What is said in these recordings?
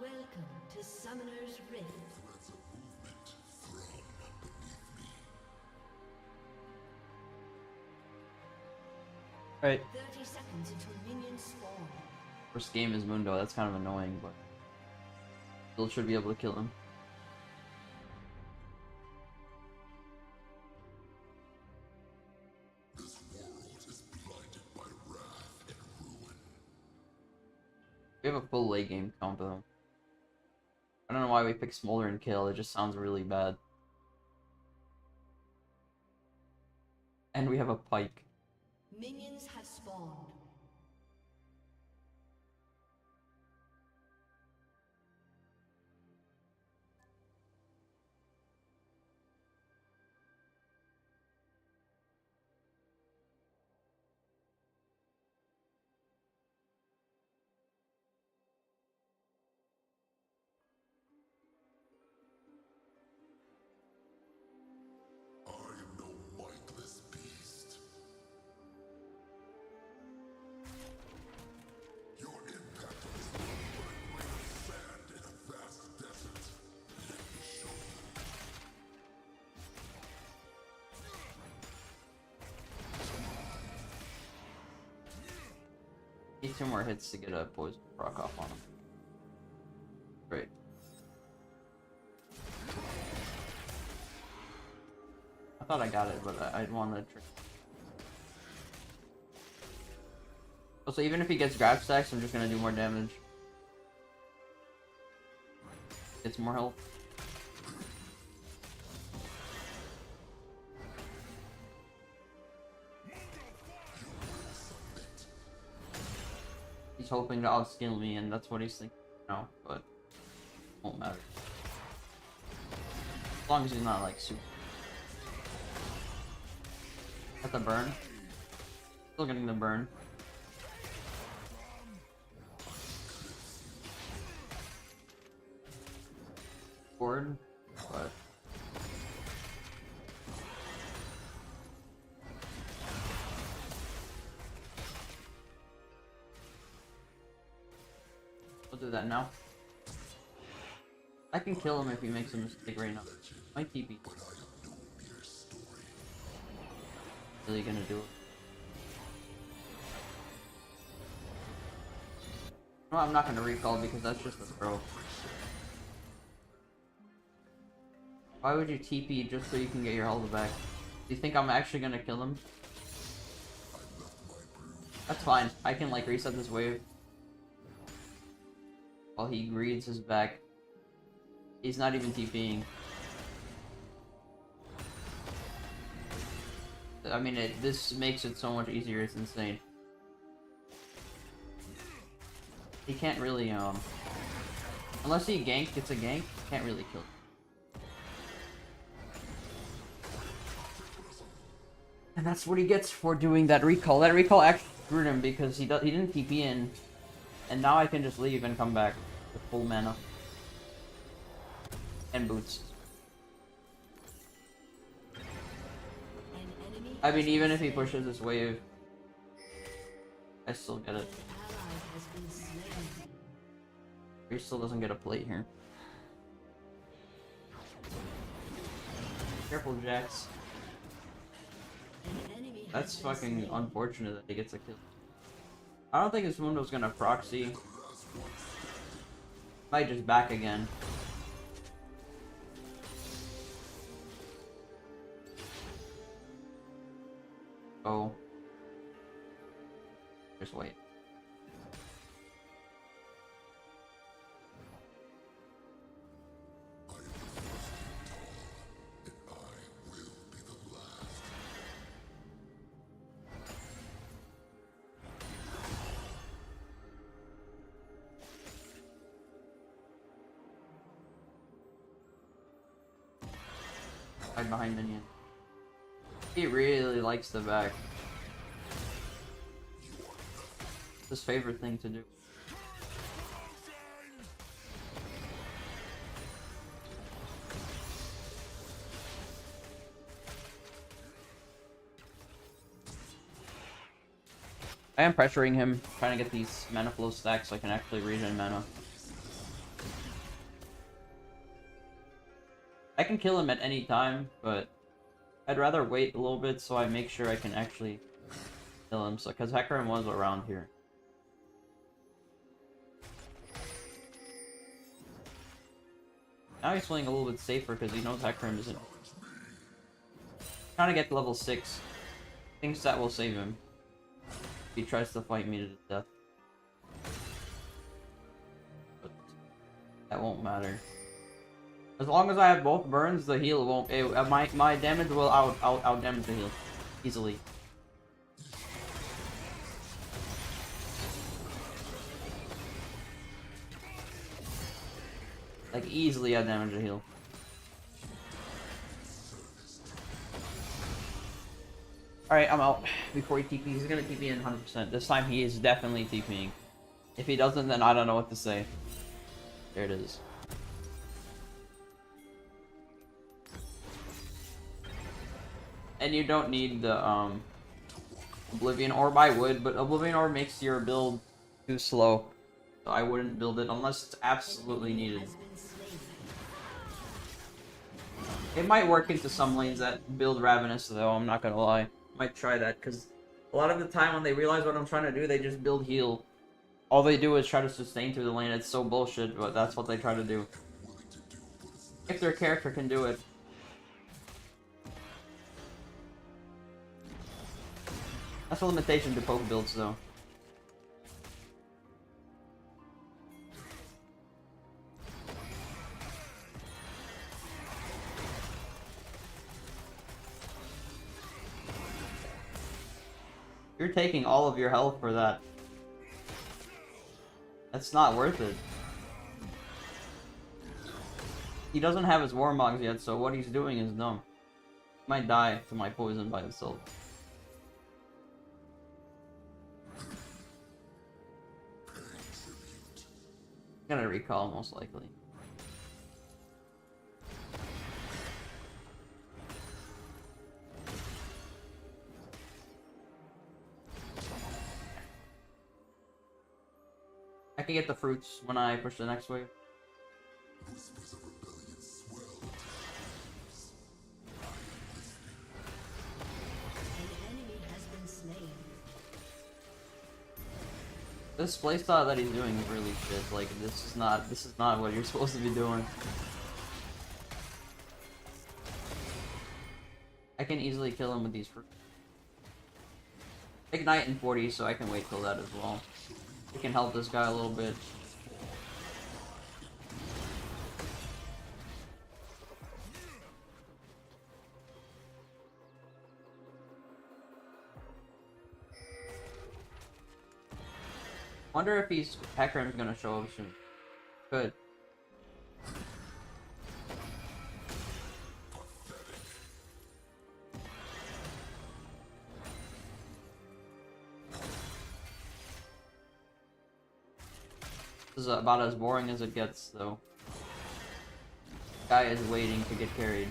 Welcome to Summoner's Rift. Threads of movement thrum beneath me. Right. 30 seconds until minions spawn. First game is Mundo. That's kind of annoying, but still should be able to kill him. This world is blinded by wrath and ruin. We have a full late game combo. I don't know why we picked Smolder and Kill. It just sounds really bad. And we have a Pike. Minions have spawned. I am no mindless beast. Your impact on this world but a grain of sand in a vast desert. Let me show you. Need 2 more hits to get a poison proc off on him. Great. I thought I got it, but I'd want to trick. Also, even if he gets grab stacks, I'm just gonna do more damage. Gets more health. He's hoping to outskill me, and that's what he's thinking now, but won't matter. As long as he's not like super. Got the burn. Still getting the burn. Forward, but we'll do that now. I can kill him if he makes a mistake right now. My TP. Really gonna do it. No, I'm not gonna recall because that's just a throw. Why would you TP just so you can get your health back? Do you think I'm actually gonna kill him? That's fine. I can like reset this wave while he greeds his back. He's not even TPing. I mean, this makes it so much easier. It's insane. He can't really unless he gets a gank, can't really kill him. And that's what he gets for doing that recall. That recall actually screwed him because he didn't TP in, and now I can just leave and come back with full mana and boots. I mean, even if he pushes this wave, I still get it. He still doesn't get a plate here. Careful, Jax. That's fucking unfortunate that he gets a kill. I don't think this Mundo's gonna proxy. Might just back again. Oh. Just wait. Hide behind minion. He really likes the back. It's his favorite thing to do. I am pressuring him, trying to get these mana flow stacks so I can actually regen mana. I can kill him at any time, but I'd rather wait a little bit so I make sure I can actually kill him. So, because Hecarim was around here. Now he's playing a little bit safer because he knows Hecarim isn't. Trying to get to level 6. Thinks that will save him. If he tries to fight me to the death. But that won't matter. As long as I have both burns, the heal won't. My damage will out damage the heal easily. Like easily out damage the heal. Alright, I'm out. Before he TPs, he's gonna TP in 100%. This time he is definitely TPing. If he doesn't, then I don't know what to say. There it is. And you don't need the Oblivion Orb. I would, but Oblivion Orb makes your build too slow. So I wouldn't build it unless it's absolutely needed. It might work into some lanes that build Ravenous though, I'm not gonna lie. Might try that, because a lot of the time when they realize what I'm trying to do, they just build heal. All they do is try to sustain through the lane. It's so bullshit, but that's what they try to do. If their character can do it. That's a limitation to poke builds though. You're taking all of your health for that. That's not worth it. He doesn't have his Warmogs yet, so what he's doing is dumb. He might die to my poison by himself. I'm gonna recall, most likely. I can get the fruits when I push the next wave. Whispers of rebellion swell. An enemy has been slain. This playstyle that he's doing is really shit. Like this is not what you're supposed to be doing. I can easily kill him with these fruits. Ignite in 40, so I can wait till that as well. We can help this guy a little bit. Wonder if Hecarim's gonna show up soon. Good. This is about as boring as it gets, though. Guy is waiting to get carried.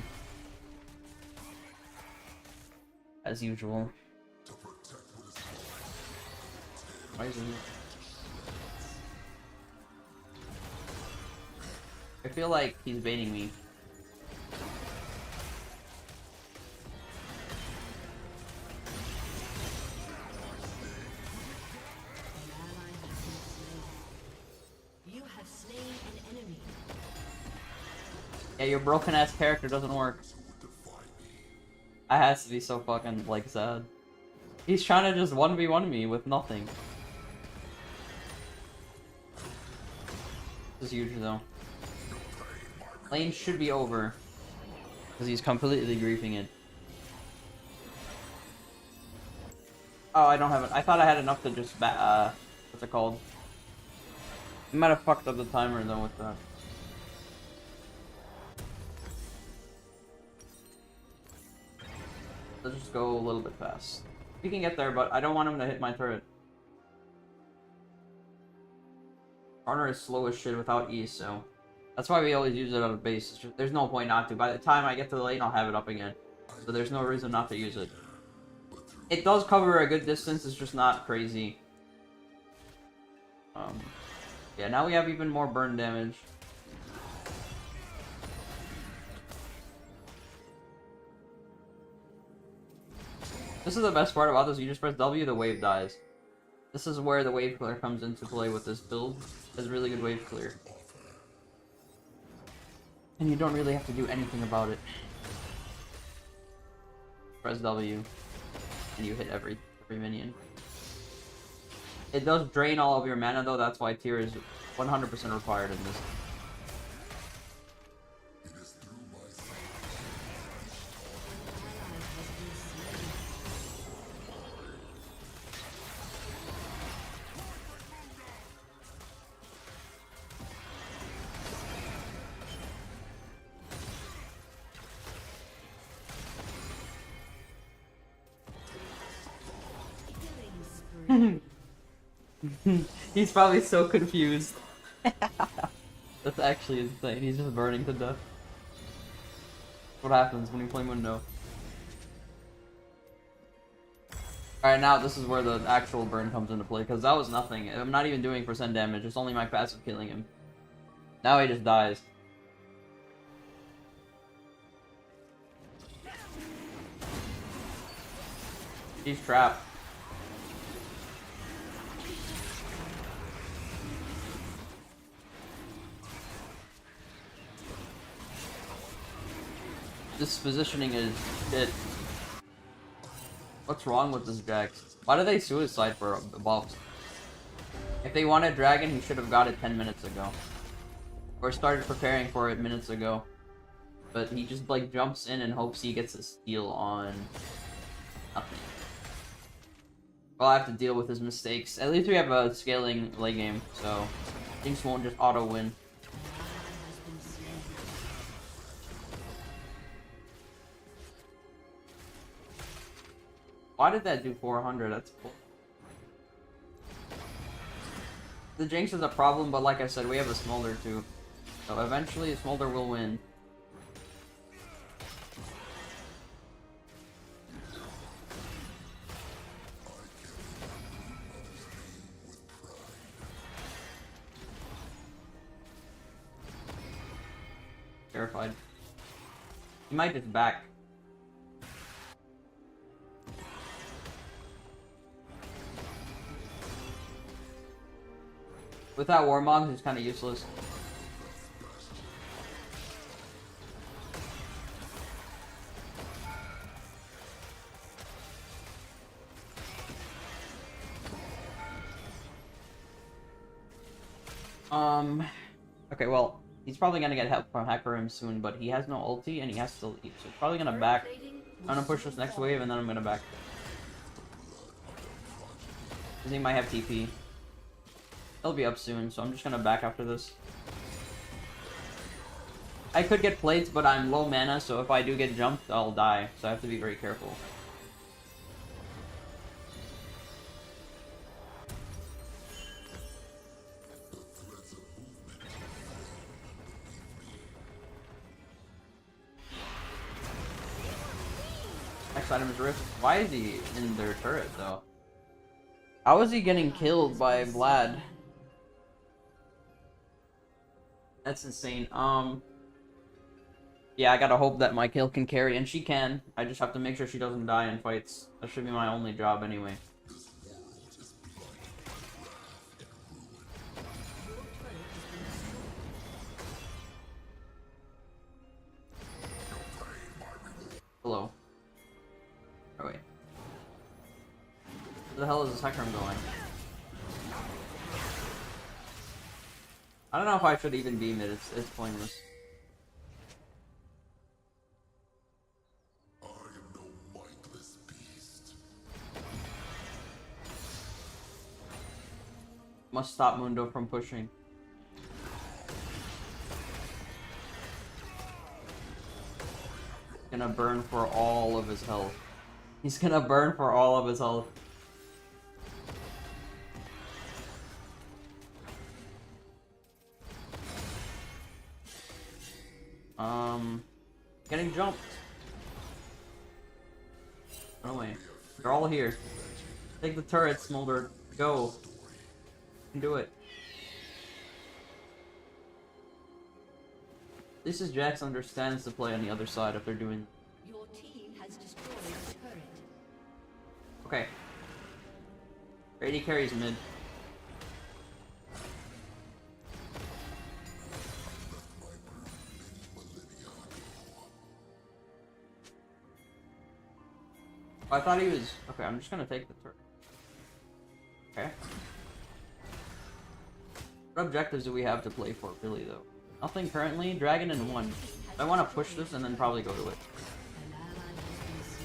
As usual. Why is he? I feel like he's baiting me. Yeah, your broken ass character doesn't work. That has to be so fucking like sad. He's trying to just 1v1 me with nothing. This is huge though. Lane should be over. Because he's completely griefing it. Oh, I don't have it. I thought I had enough to just what's it called? I might have fucked up the timer though with that. Let's just go a little bit fast. We can get there, but I don't want him to hit my turret. Skarner is slow as shit without E, so that's why we always use it on a base. There's no point not to. By the time I get to the lane, I'll have it up again. So there's no reason not to use it. It does cover a good distance, it's just not crazy. Yeah, now we have even more burn damage. This is the best part about this. You just press W, the wave dies. This is where the wave clear comes into play with this build. It has really good wave clear. And you don't really have to do anything about it. Press W, and you hit every minion. It does drain all of your mana though, that's why tier is 100% required in this. It is through my He's probably so confused. That's actually insane. He's just burning to death. What happens when you play Mundo? Alright, now this is where the actual burn comes into play, because that was nothing. I'm not even doing percent damage, it's only my passive killing him. Now he just dies. He's trapped. This positioning is shit. What's wrong with this Jax? Why did they suicide for a buff? If they wanted Dragon, he should have got it 10 minutes ago. Or started preparing for it minutes ago. But he just like jumps in and hopes he gets a steal on nothing. Well, I have to deal with his mistakes. At least we have a scaling late game, so things won't just auto win. Why did that do 400? That's cool. The Jinx is a problem, but like I said, we have a Smolder too. So eventually, Smolder will win. Terrified. He might just back. Without Warmogs, he's kind of useless. Okay, well, he's probably gonna get help from Hecarim soon, but he has no ulti and he has to leave, so he's probably gonna back. I'm gonna push this next wave and then I'm gonna back. Because he might have TP. He'll be up soon, so I'm just gonna back after this. I could get plates, but I'm low mana, so if I do get jumped, I'll die. So I have to be very careful. Next item is Rift. Why is he in their turret, though? How is he getting killed by Vlad? That's insane. Yeah, I gotta hope that my kill can carry, and she can. I just have to make sure she doesn't die in fights. That should be my only job anyway. Hello. Oh wait. Where the hell is this Hecarim going? I don't know if I should even beam it, it's pointless. I am no mindless beast. Must stop Mundo from pushing. Gonna burn for all of his health. He's gonna burn for all of his health. Getting jumped. Oh wait. They're all here. Take the turret, Smolder. Go. You can do it. This is Jax understands the play on the other side if they're doing. Your team has destroyed a turret. Okay. Brady carries mid. Oh, I thought he was... Okay, I'm just gonna take the turret. Okay. What objectives do we have to play for, really, though? Nothing currently. Dragon in 1. I want to push this and then probably go to it.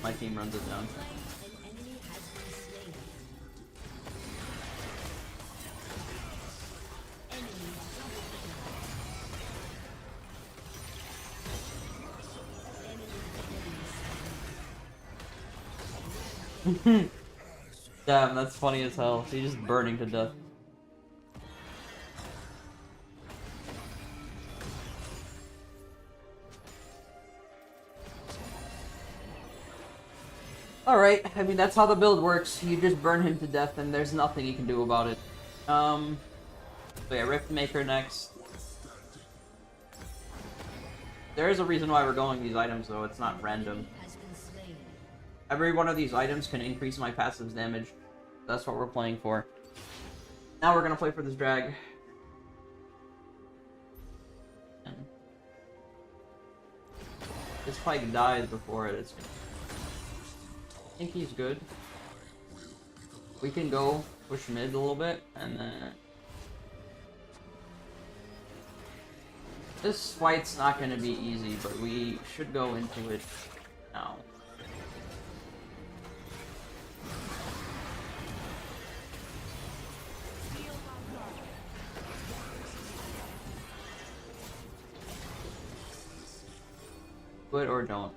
My team runs it down. Damn, that's funny as hell. He's just burning to death. Alright, I mean, that's how the build works. You just burn him to death and there's nothing you can do about it. So yeah, Rift Maker next. There is a reason why we're going these items, though. It's not random. Every one of these items can increase my passive's damage. That's what we're playing for. Now we're gonna play for this drag. This Pike dies before it. I think he's good. We can go push mid a little bit, and then... This fight's not gonna be easy, but we should go into it now. Do it or don't.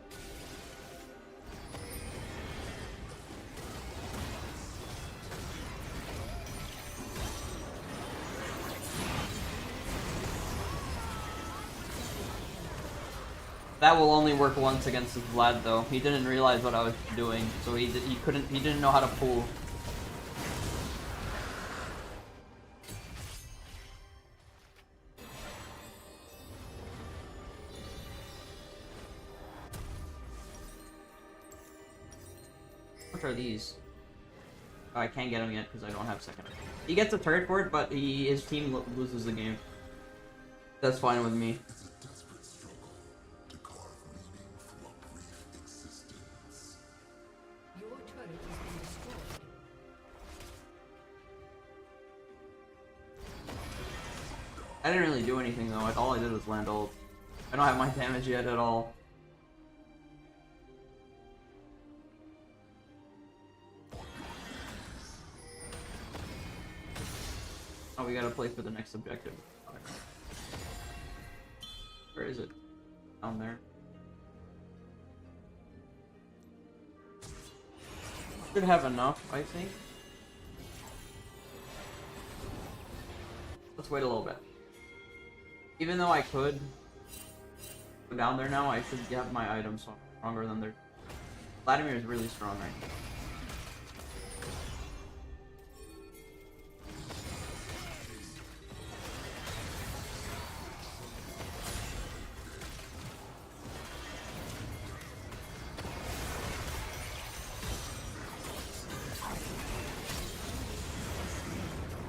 That will only work once against this Vlad, though. He didn't realize what I was doing, so he didn't know how to pull. What are these? Oh, I can't get him yet because I don't have second. He gets a turret for it, but his team loses the game. That's fine with me. I didn't really do anything though, all I did was land ult. I don't have my damage yet at all. Oh, we gotta play for the next objective. Where is it? Down there. Should have enough, I think. Let's wait a little bit. Even though I could go down there now, I should have my items stronger than their... Vladimir is really strong right now.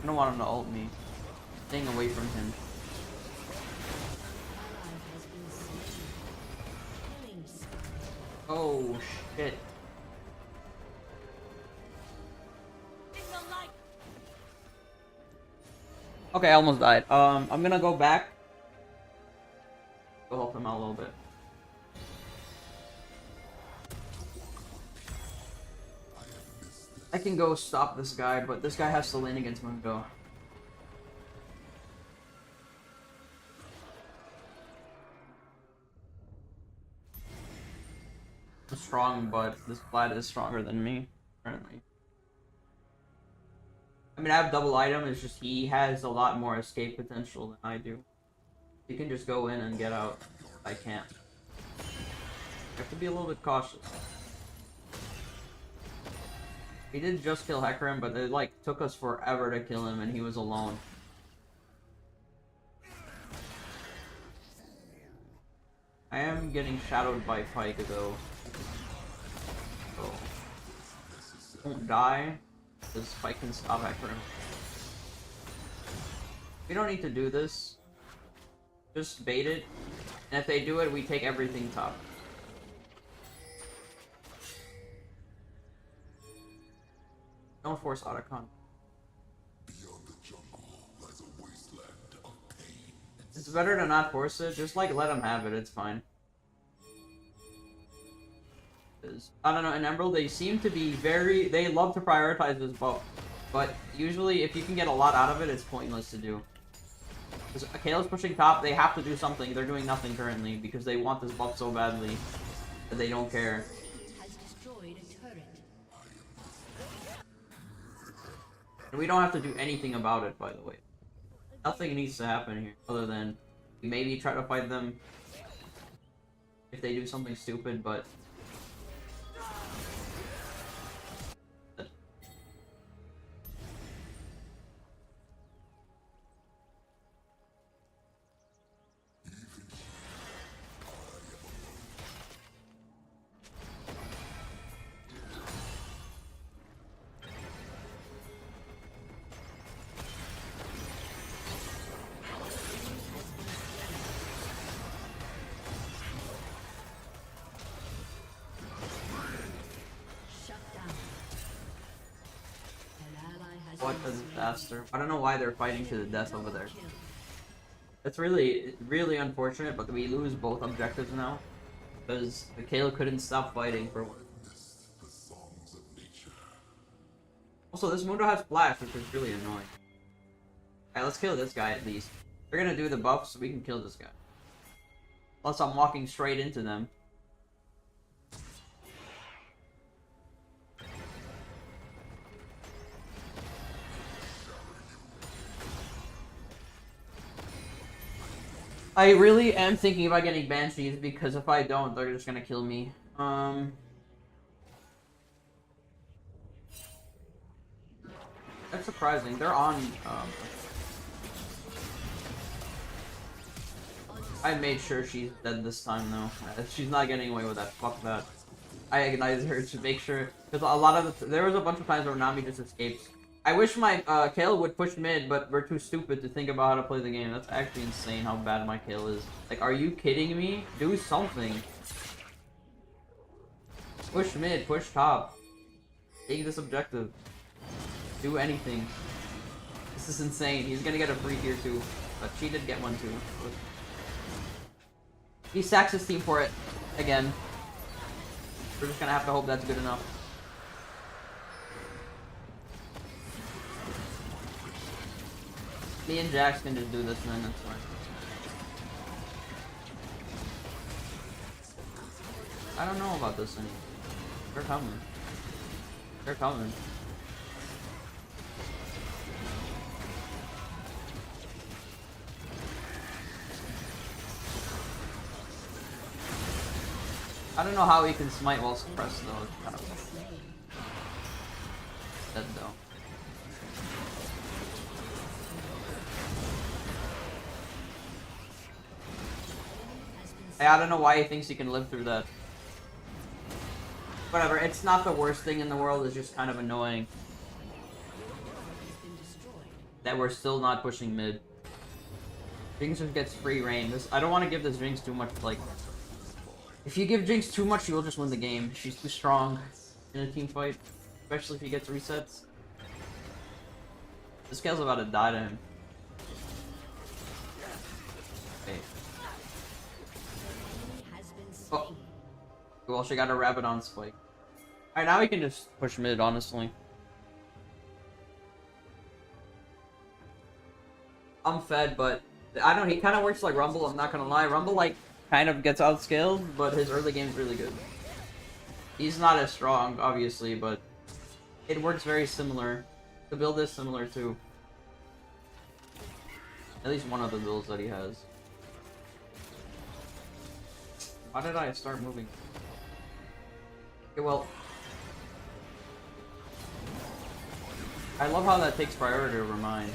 I don't want him to ult me. Staying away from him. Oh shit. Okay, I almost died. I'm gonna go back. Go help him out a little bit. I can go stop this guy, but this guy has to lane against Mundo. I'm strong, but this Vlad is stronger than me, currently. I mean, I have double item, it's just he has a lot more escape potential than I do. He can just go in and get out. I can't. I have to be a little bit cautious. He did just kill Hecarim, but it like took us forever to kill him and he was alone. I am getting shadowed by Pyke though. So. won't die. This fight can stop after him. We don't need to do this. Just bait it. And if they do it, we take everything top. Don't force Otacon. Beyond the jungle lies a wasteland of pain. It's better to not force it. Just like let him have it. It's fine. I don't know. In Emerald, they seem to be they love to prioritize this buff. But usually, if you can get a lot out of it, it's pointless to do. Because Kayla's pushing top, they have to do something. They're doing nothing currently because they want this buff so badly that they don't care. Has destroyed a turret. And we don't have to do anything about it, by the way. Nothing needs to happen here other than maybe try to fight them if they do something stupid, but... What a disaster. I don't know why they're fighting to the death over there. It's really unfortunate, but we lose both objectives now. Because Kayla couldn't stop fighting for one. The songs of nature. Also, this Mundo has flash, which is really annoying. Alright, let's kill this guy at least. They're gonna do the buff, so we can kill this guy. Plus, I'm walking straight into them. I really am thinking about getting Banshees because if I don't, they're just gonna kill me. That's surprising. They're on. I made sure she's dead this time though. She's not getting away with that. Fuck that. I ignited her to make sure because a lot of there was a bunch of times where Nami just escapes. I wish my Kale would push mid, but we're too stupid to think about how to play the game. That's actually insane how bad my Kale is. Like, are you kidding me? Do something. Push mid, push top. Take this objective. Do anything. This is insane. He's gonna get a free here too. But she did get one too. He sacks his team for it. Again. We're just gonna have to hope that's good enough. Me and Jax can just do this and then that's fine. I don't know about this anymore. They're coming. They're coming. I don't know how he can smite while suppressed though. It's kind of dead though. I don't know why he thinks he can live through that. Whatever, it's not the worst thing in the world, it's just kind of annoying that we're still not pushing mid. Jinx just gets free reign. I don't want to give this Jinx too much, like... If you give Jinx too much, you'll just win the game. She's too strong in a team fight, especially if he gets resets. This guy's about to die to him. Okay. Oh. Well, she got a rabbit on spike. Alright, now we can just push mid, honestly. I'm fed, but I don't know, he kind of works like Rumble, I'm not gonna lie. Rumble, like, kind of gets outscaled, but his early game is really good. He's not as strong, obviously, but it works very similar. The build is similar, too. At least one of the builds that he has. Why did I start moving? Okay, well... I love how that takes priority over mine.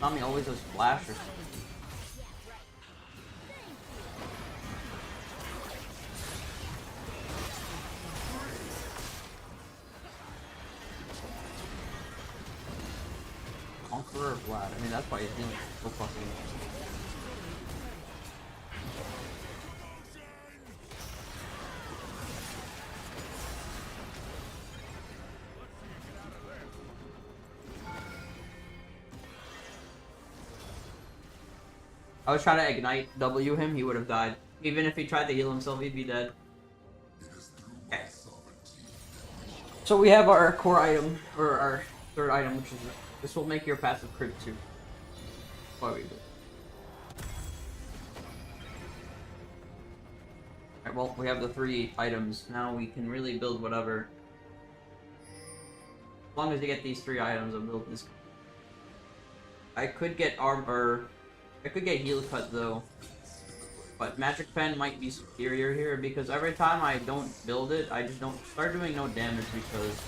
Nami always has flash or something. for Vlad. I mean, that's why he's healing so fucking. I was trying to ignite W him, he would have died. Even if he tried to heal himself, he'd be dead. Okay. So we have our core item, or our third item, which is this will make your passive crit too. Why we do it. Alright, well, we have the 3 items. Now we can really build whatever. As long as you get these 3 items, I'll build this. I could get armor. I could get heal cut though, but magic pen might be superior here because every time I don't build it, I just don't start doing no damage because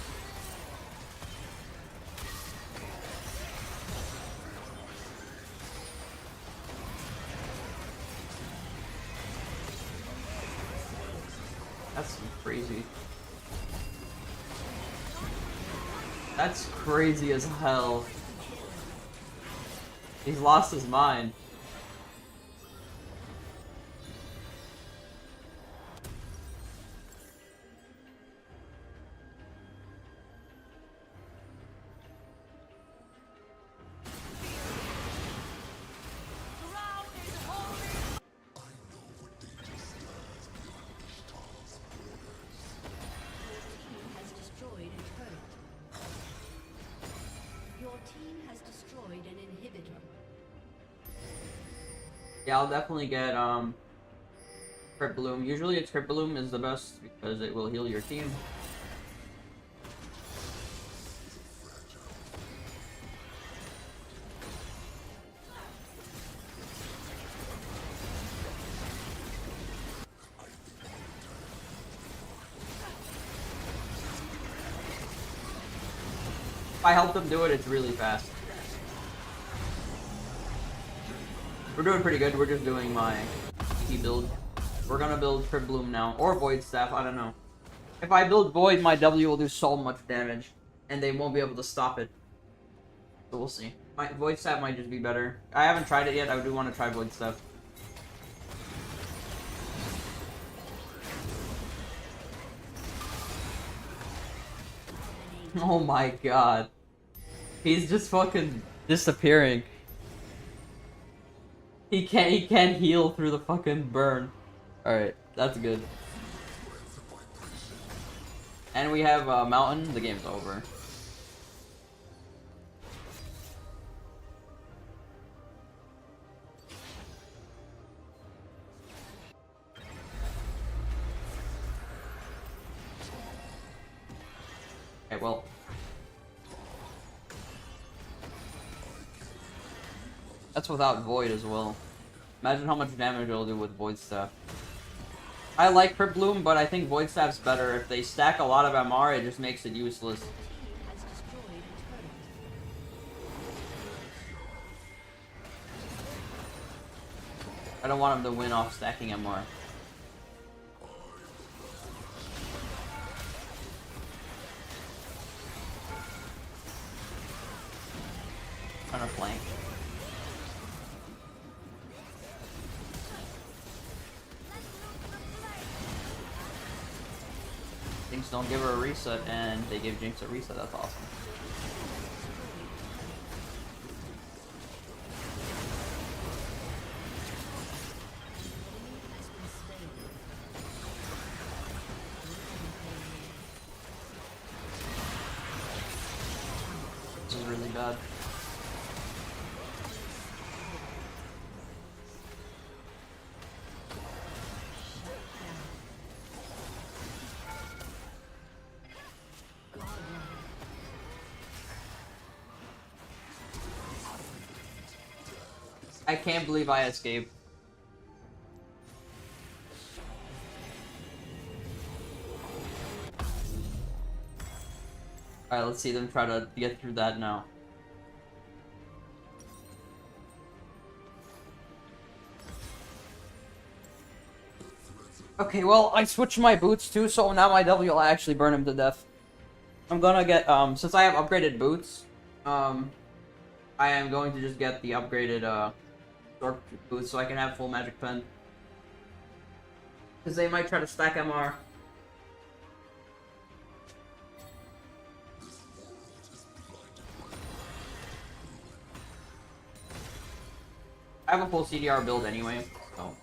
that's crazy. That's crazy as hell. He's lost his mind. Yeah, I'll definitely get Crit Bloom. Usually it's Crit Bloom is the best because it will heal your team. If I help them do it, it's really fast. We're doing pretty good. We're just doing my key build. We're gonna build Crit Bloom now. Or Void Staff, I don't know. If I build Void, my W will do so much damage. And they won't be able to stop it. So we'll see. My Void Staff might just be better. I haven't tried it yet. I do want to try Void Staff. Oh my god. He's just fucking disappearing. He can't heal through the fucking burn. Alright, that's good. And we have Mountain, the game's over. Okay, well. That's without Void as well. Imagine how much damage it'll do with Void Staff. I like Crit Bloom, but I think Void Staff's better. If they stack a lot of MR, it just makes it useless. I don't want him to win off stacking MR. Trying to flank. Jinx don't give her a reset, and they give Jinx a reset. That's awesome. This is really bad. I can't believe I escaped. Alright, let's see them try to get through that now. Okay, well, I switched my boots too, so now my W will actually burn him to death. I'm gonna get, since I have upgraded boots, I am going to just get the upgraded Stork boots so I can have full magic pen. Because they might try to stack MR. I have a full CDR build anyway, so.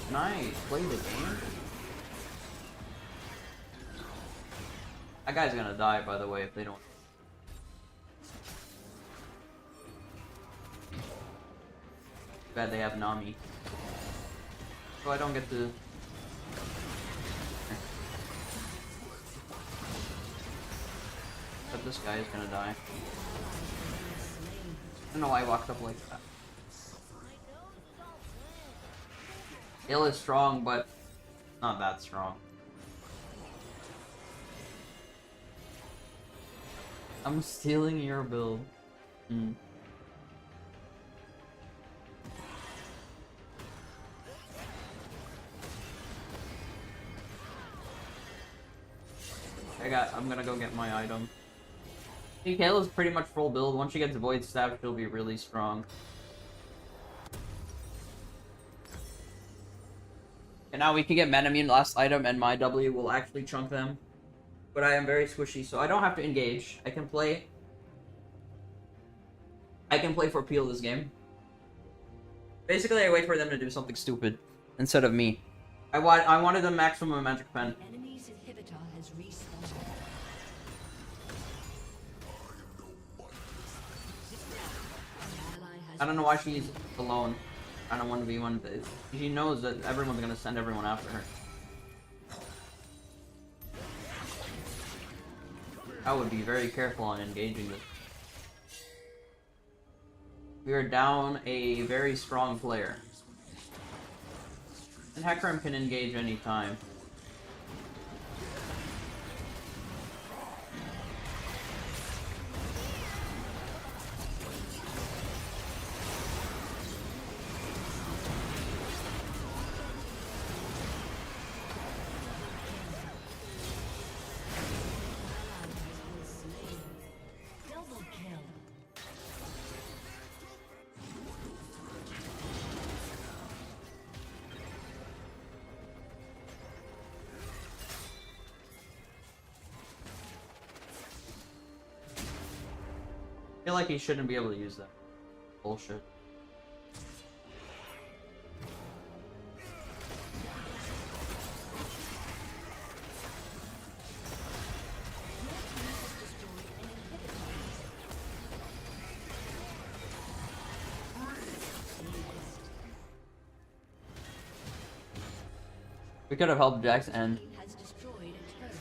Nice, play the game. That guy's gonna die, by the way, if they don't. Bad they have Nami. So I don't get to. But this guy is gonna die. I don't know why I walked up like that. Hill is strong, but not that strong. I'm stealing your build. I'm gonna go get my item. I think Hill is pretty much full build. Once she gets Void Staff, she'll be really strong. And now we can get Manamune last item, and my W will actually chunk them. But I am very squishy, so I don't have to engage. I can play for Peel this game. Basically, I wait for them to do something stupid instead of me. I wanted the maximum magic pen. Enemy's inhibitor has respawned. I don't know why she's alone. I don't want to be one. She knows that everyone's gonna send everyone after her. I would be very careful on engaging this. We are down a very strong player. And Hecarim can engage anytime. Double kill. I feel like he shouldn't be able to use that. Bullshit. We could have helped Jax end. Has destroyed a turret.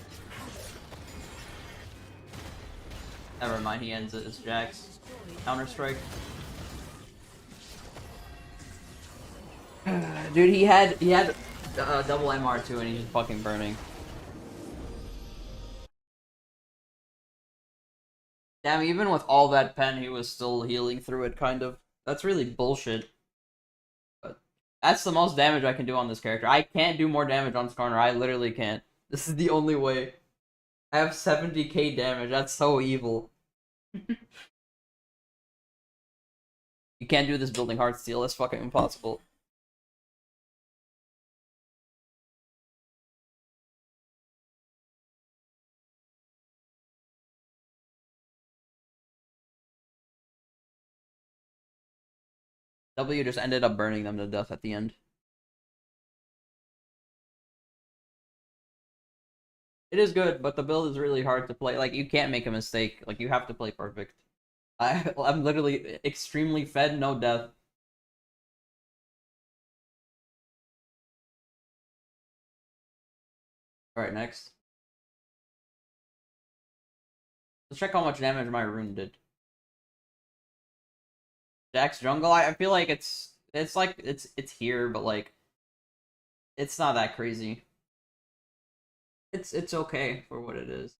Never mind, he ends it as Jax. Counter Strike. Dude, he had double MR2 and he's just fucking burning. Damn, even with all that pen, he was still healing through it, kind of. That's really bullshit. But that's the most damage I can do on this character. I can't do more damage on Skarner. I literally can't. This is the only way. I have 70k damage. That's so evil. You can't do this building Heartsteel. That's fucking impossible. W just ended up burning them to death at the end. It is good, but the build is really hard to play. Like, you can't make a mistake. Like, you have to play perfect. I'm literally extremely fed, no death. Alright, next. Let's check how much damage my rune did. Jax jungle, I feel like it's here, but like it's not that crazy. It's okay for what it is.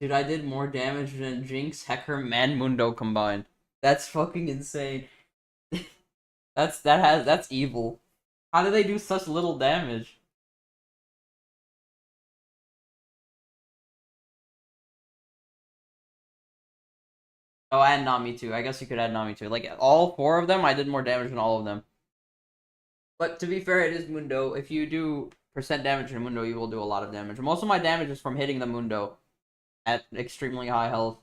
Dude, I did more damage than Jinx, Hecarim, and Mundo combined. That's fucking insane. That's evil. How do they do such little damage? Oh, and Nami too. I guess you could add Nami too. Like all four of them, I did more damage than all of them. But to be fair, it is Mundo. If you do percent damage in Mundo, you will do a lot of damage. Most of my damage is from hitting the Mundo at extremely high health.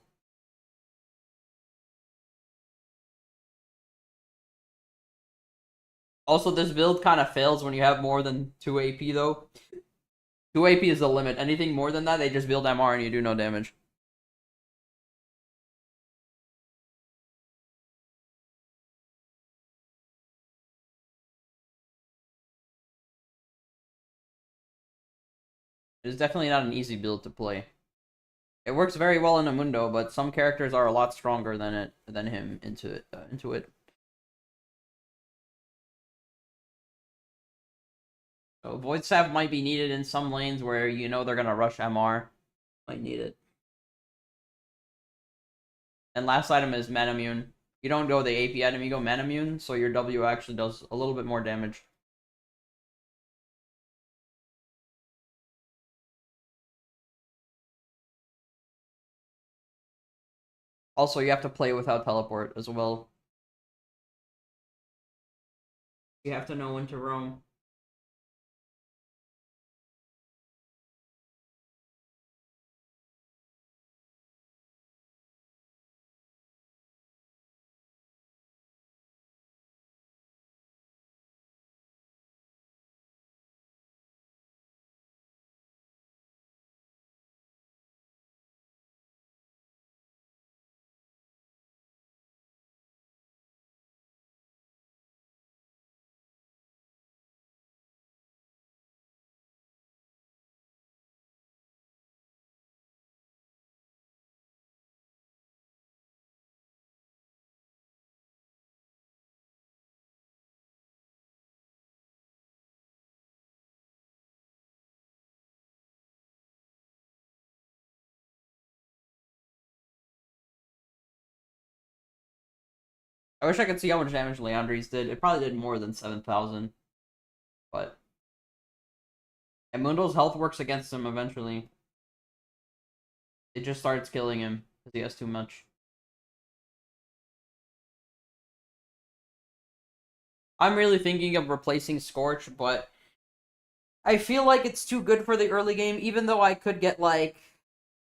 Also, this build kind of fails when you have more than 2 AP though. 2 AP is the limit. Anything more than that, they just build MR and you do no damage. It's definitely not an easy build to play. It works very well in a Mundo, but some characters are a lot stronger than him into it. So Void Staff might be needed in some lanes where you know they're gonna rush MR. Might need it. And last item is Manamune. You don't go the AP item, you go Manamune, so your W actually does a little bit more damage. Also, you have to play without teleport as well. You have to know when to roam. I wish I could see how much damage Leandri's did. It probably did more than 7,000. But... And Mundo's health works against him eventually. It just starts killing him because he has too much. I'm really thinking of replacing Scorch, but I feel like it's too good for the early game, even though I could get like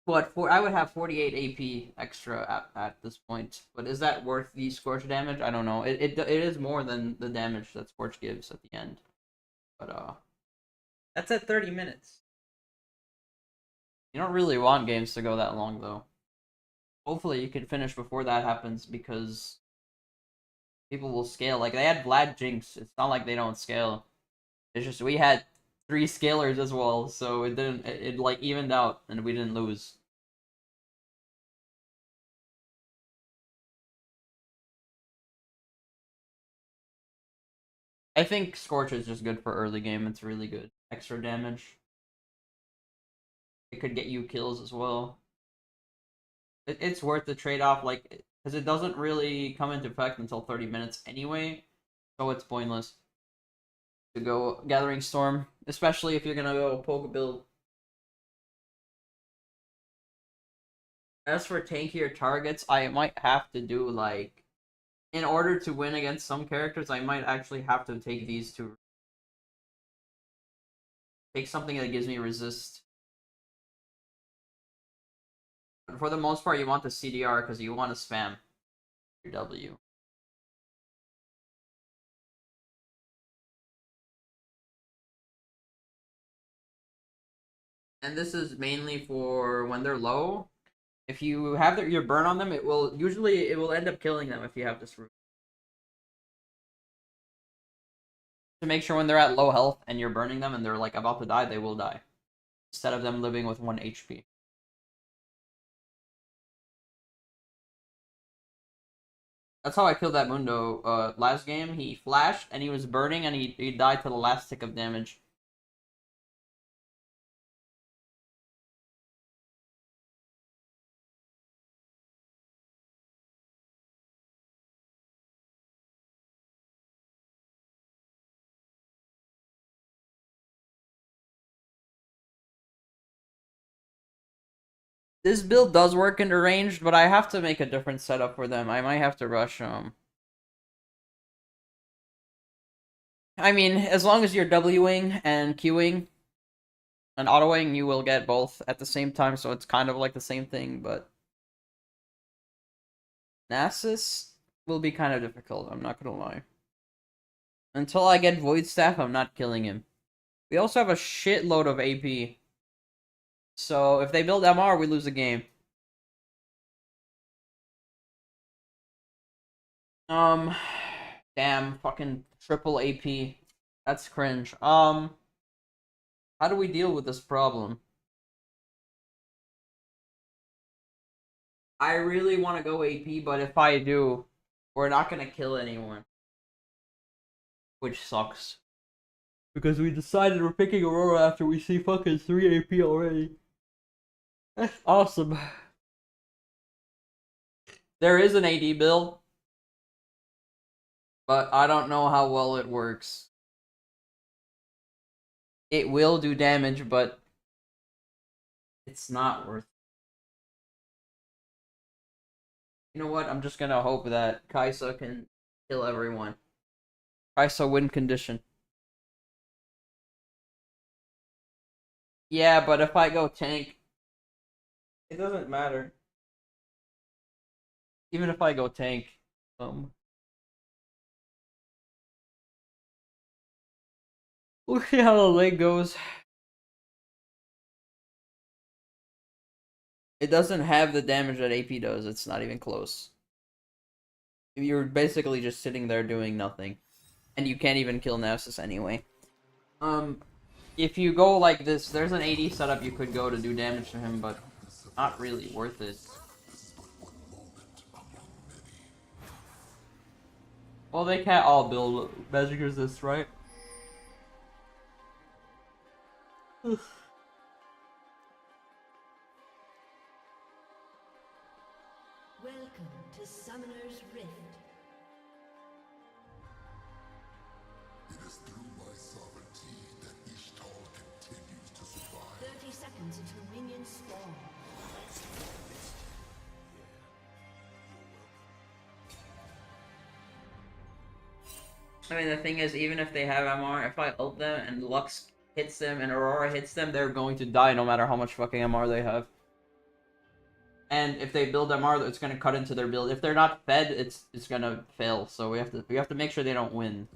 I would have 48 AP extra at this point. But is that worth the Scorch damage? I don't know. It is more than the damage that Scorch gives at the end. But that's at 30 minutes. You don't really want games to go that long though. Hopefully you can finish before that happens because people will scale. Like they had Vlad Jinx. It's not like they don't scale. It's just we had 3 scalers as well, so it didn't it like evened out and we didn't lose. I think Scorch is just good for early game. It's really good. Extra damage. It could get you kills as well. It's worth the trade-off, like, because it doesn't really come into effect until 30 minutes anyway, so it's pointless to go Gathering Storm, especially if you're gonna go poke build. As for tankier targets, I might have to do, like, in order to win against some characters, I might actually have to take these two. Take something that gives me resist. But for the most part, you want the CDR because you want to spam your W. And this is mainly for when they're low. If you have your burn on them, it will end up killing them if you have this route. To make sure when they're at low health and you're burning them and they're like about to die, they will die. Instead of them living with 1 HP. That's how I killed that Mundo last game. He flashed and he was burning and he died to the last tick of damage. This build does work into ranged, but I have to make a different setup for them. I might have to rush them. I mean, as long as you're Wing and Qing and autoing, you will get both at the same time, so it's kind of like the same thing, but Nasus will be kind of difficult, I'm not gonna lie. Until I get Void Staff, I'm not killing him. We also have a shitload of AP. So if they build MR, we lose the game. Damn, fucking triple AP. That's cringe. How do we deal with this problem? I really want to go AP, but if I do, we're not gonna kill anyone. Which sucks. Because we decided we're picking Aurora after we see fucking 3 AP already. That's awesome. There is an AD build, but I don't know how well it works. It will do damage, but it's not worth it. You know what? I'm just gonna hope that Kaisa can kill everyone. Kaisa win condition. Yeah, but if I go tank, it doesn't matter. Even if I go tank, we'll see how the leg goes. It doesn't have the damage that AP does. It's not even close. You're basically just sitting there doing nothing. And you can't even kill Nasus anyway. If you go like this, there's an AD setup you could go to do damage to him, but not really worth it. Well, they can't all build magic resist, right? Welcome to Summoner's Rift. It is through my sovereignty that Ishtal continues to survive. 30 seconds until minions spawn. I mean, the thing is, even if they have MR, if I ult them and Lux hits them and Aurora hits them, they're going to die no matter how much fucking MR they have. And if they build MR, it's gonna cut into their build. If they're not fed, it's gonna fail. So we have to make sure they don't win.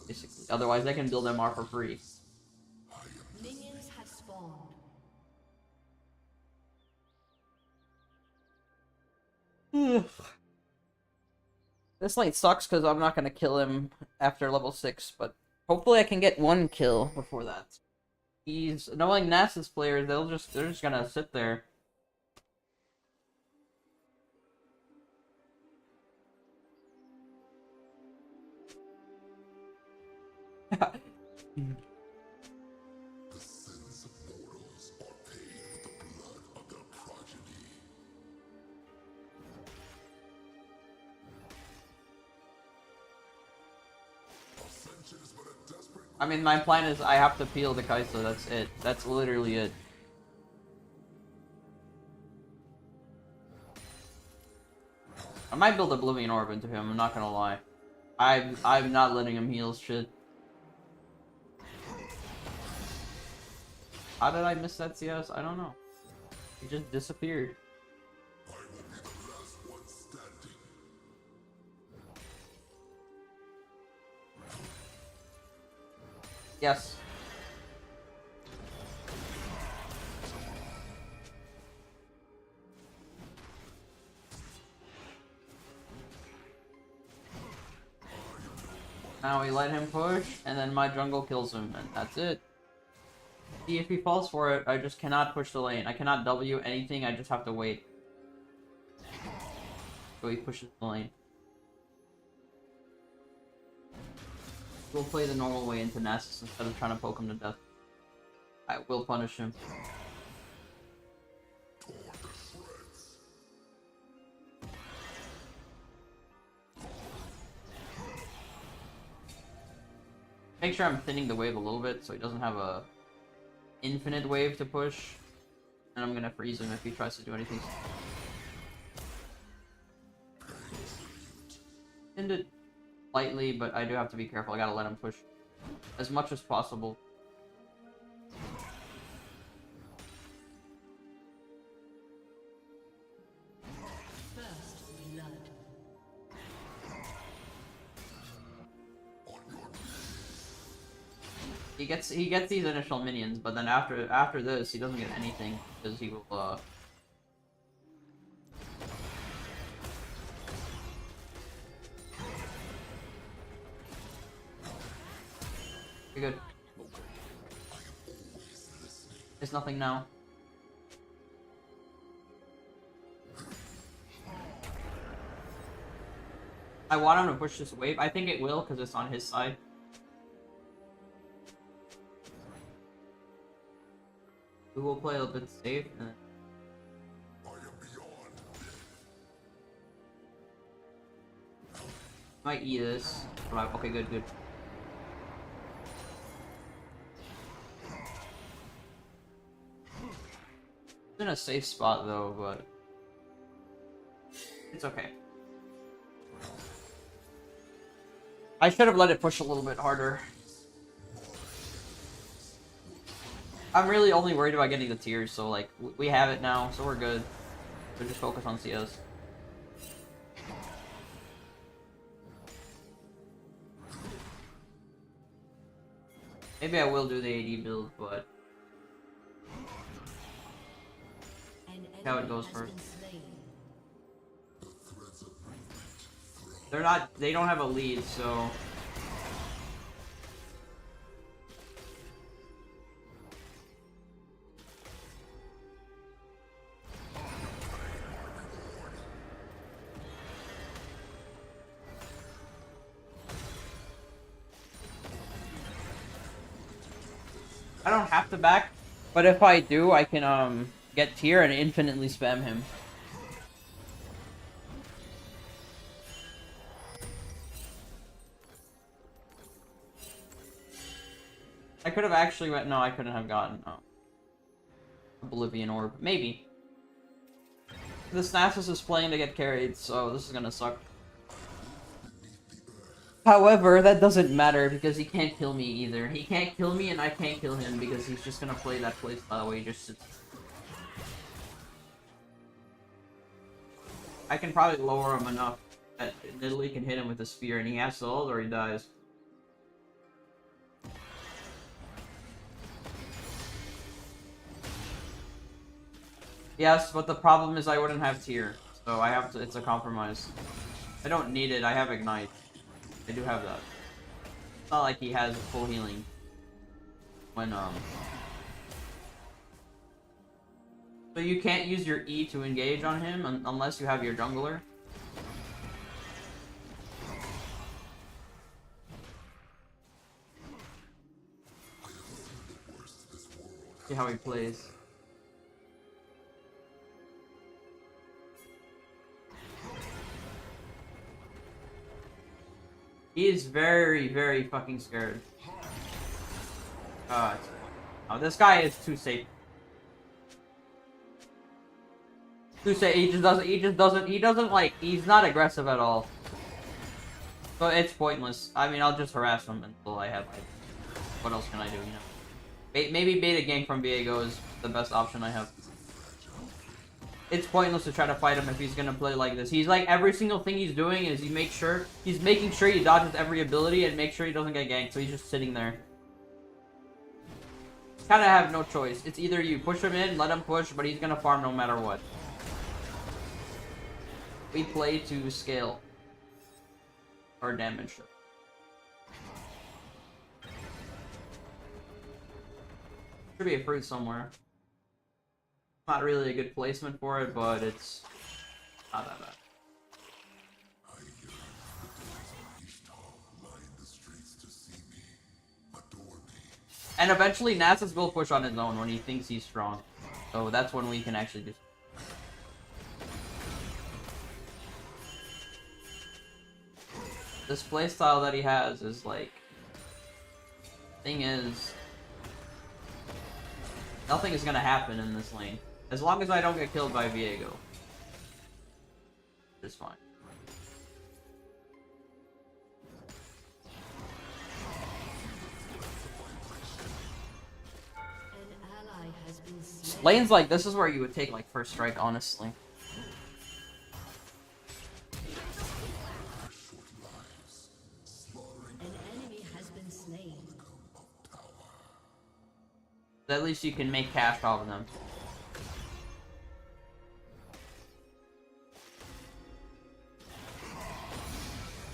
Basically. Otherwise, they can build MR for free. Minions have spawned. This lane sucks because I'm not gonna kill him after level 6, but hopefully I can get one kill before that. He's knowing Nasus players, they're just gonna sit there. The sins of mortals are paid with the blood of their progeny. Ascension is but a desperate. I mean, my plan is I have to peel the Kai'Sa, that's it. That's literally it. I might build Oblivion Orb into him, I'm not gonna lie. I'm not letting him heal shit. How did I miss that CS? I don't know. He just disappeared. I will be the last one standing. Yes. Now we let him push, and then my jungle kills him, and that's it. See, if he falls for it, I just cannot push the lane. I cannot W anything, I just have to wait. So he pushes the lane. We'll play the normal way into Nasus instead of trying to poke him to death. I will punish him. Make sure I'm thinning the wave a little bit so he doesn't have a infinite wave to push. And I'm gonna freeze him if he tries to do anything. Ended lightly, but I do have to be careful. I gotta let him push as much as possible. First blood. He gets these initial minions, but then after this, he doesn't get anything because he will You're good. There's nothing now. I want him to push this wave. I think it will because it's on his side. We will play a little bit safe. And might eat this. Okay, good, good. It's in a safe spot though, but it's okay. I should have let it push a little bit harder. I'm really only worried about getting the tiers, so like we have it now, so we're good. So just focus on CS. Maybe I will do the AD build, but how it goes first. They don't have a lead, so I don't have to back, but if I do, I can get tier and infinitely spam him. I could have actually went. No, I couldn't have gotten Oblivion Orb. Maybe. This Nasus is playing to get carried, so this is gonna suck. However, that doesn't matter because he can't kill me either. He can't kill me and I can't kill him because he's just gonna play that playstyle where he just sits. I can probably lower him enough that Nidalee can hit him with a spear and he has to ult or he dies. Yes, but the problem is I wouldn't have tier, so I have to. It's a compromise. I don't need it. I have ignite. I do have that. It's not like he has full healing. When So you can't use your E to engage on him unless you have your jungler. See how he plays. He is very, very fucking scared. Oh, this guy is too safe. Too safe. He doesn't like, he's not aggressive at all. So it's pointless. I mean, I'll just harass him until I have, like, what else can I do, you know? Maybe bait a gank from Viego is the best option I have. It's pointless to try to fight him if he's gonna play like this. He's like, every single thing he's doing is he's making sure he dodges every ability and make sure he doesn't get ganked, so he's just sitting there. Kinda have no choice. It's either you push him in, let him push, but he's gonna farm no matter what. We play to scale. Or damage. Should be a fruit somewhere. Not really a good placement for it, but it's not that bad. And eventually Nasus will push on his own when he thinks he's strong. So that's when we can actually do. This playstyle that he has is like... Thing is... Nothing is gonna happen in this lane. As long as I don't get killed by Viego. It's fine. An ally has been slain. Lanes like this is where you would take like first strike, honestly. An enemy has been slain. At least you can make cash off of them.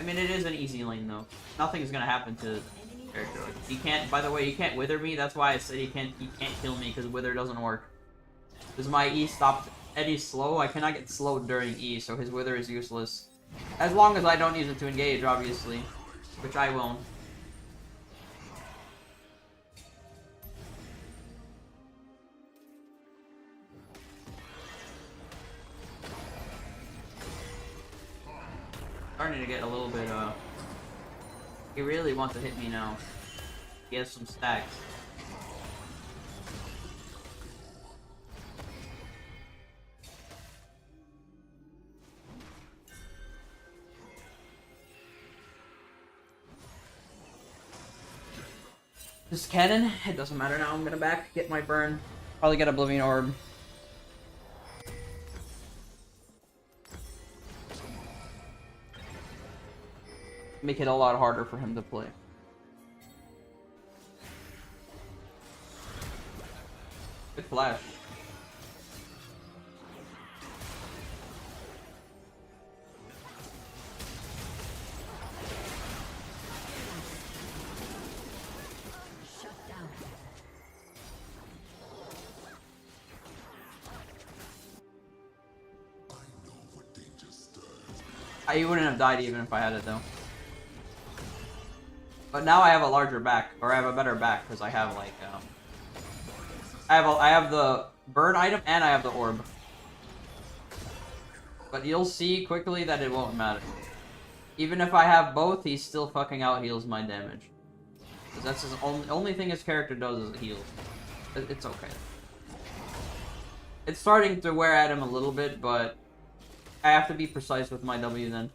I mean, it is an easy lane though. Nothing's gonna happen to the character. Like, he can't. By the way, he can't wither me. That's why I said he can't kill me because wither doesn't work. Because my E stopped. Eddie's slow. I cannot get slowed during E, so his wither is useless. As long as I don't use it to engage, obviously, which I won't. Starting to get a little bit, he really wants to hit me now. He has some stacks. This cannon, it doesn't matter now, I'm gonna get my burn. Probably get Oblivion Orb. Make it a lot harder for him to play. Good flash. Shut down. I wouldn't have died even if I had it though. But now I have a larger back, or I have a better back because I have like I have the burn item and I have the orb. But you'll see quickly that it won't matter. Even if I have both, he still fucking out heals my damage. Because that's his only thing his character does is heal. It's okay. It's starting to wear at him a little bit, but I have to be precise with my W then.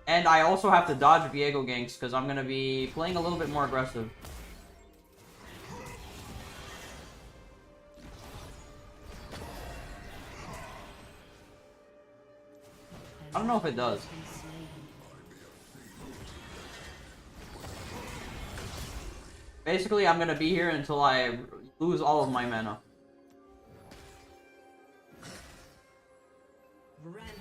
And I also have to dodge Viego ganks because I'm going to be playing a little bit more aggressive. I don't know if it does. Basically, I'm going to be here until I lose all of my mana. Rampage.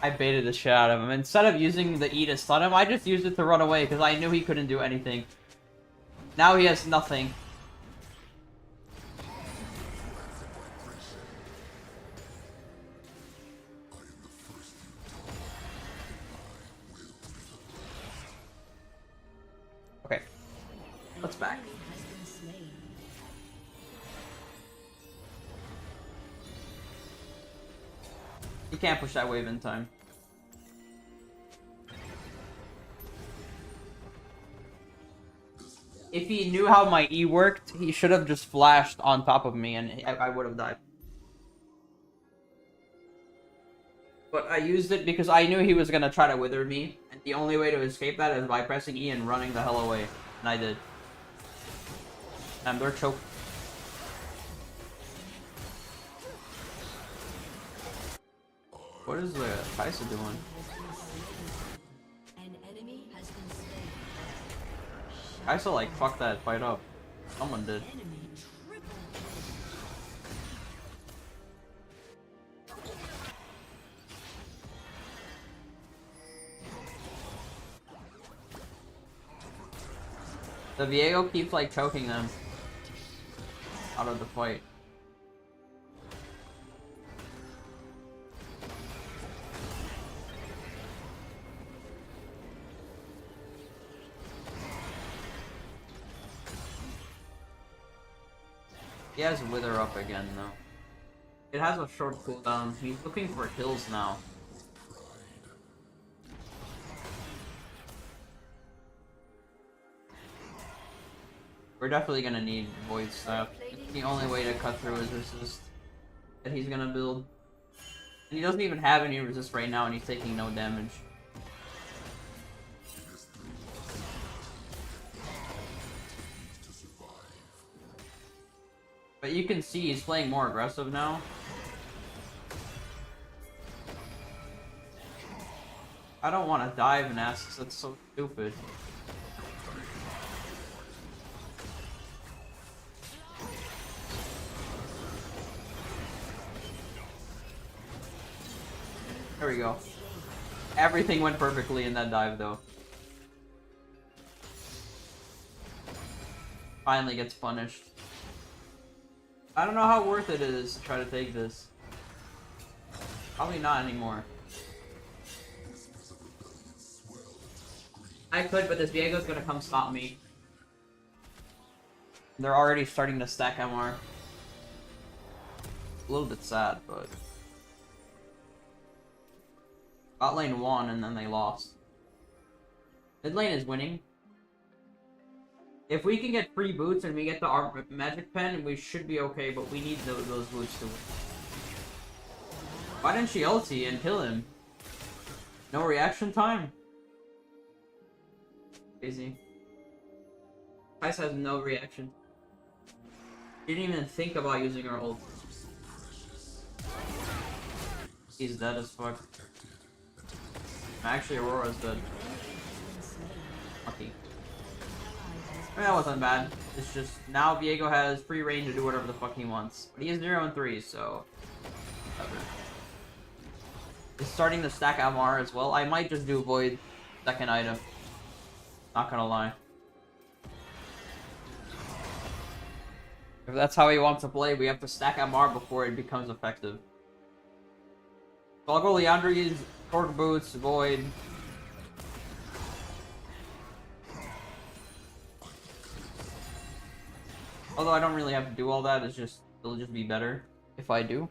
I baited the shit out of him. Instead of using the E to stun him, I just used it to run away because I knew he couldn't do anything. Now he has nothing. Okay. Let's back. Enemy has been slain. You can't push that wave in time. If he knew how my E worked, he should have just flashed on top of me and I would have died. But I used it because I knew he was going to try to wither me. And the only way to escape that is by pressing E and running the hell away. And I did. And they're choked. What is the Kaisa doing? An enemy has been slain. Kaisa like fucked that fight up. Someone did. Enemy triple The Viego keeps like choking them out of the fight. He has Wither up again, though. It has a short cooldown. He's looking for kills now. We're definitely gonna need Void Staff. It's the only way to cut through his resist that he's gonna build. And he doesn't even have any resist right now, and he's taking no damage. But you can see he's playing more aggressive now. I don't want to dive in Asks, that's so stupid. There we go. Everything went perfectly in that dive, though. Finally gets punished. I don't know how worth it is to try to take this. Probably not anymore. I could, but this Viego's gonna come stop me. They're already starting to stack MR. A little bit sad, but... Bot lane won, and then they lost. Mid lane is winning. If we can get free boots and we get the magic pen, we should be okay, but we need those boots to win. Why didn't she ulti and kill him? No reaction time? Crazy. Tice has no reaction. She didn't even think about using her ult. He's dead as fuck. Actually, Aurora's dead. Lucky. That wasn't bad. It's just now Viego has free reign to do whatever the fuck he wants. But he is 0-3, so whatever. He's starting to stack MR as well. I might just do Void second item. Not gonna lie. If that's how he wants to play, we have to stack MR before it becomes effective. So I'll go Leandri's, Torque Boots, Void. Although I don't really have to do all that, it'll just be better if I do.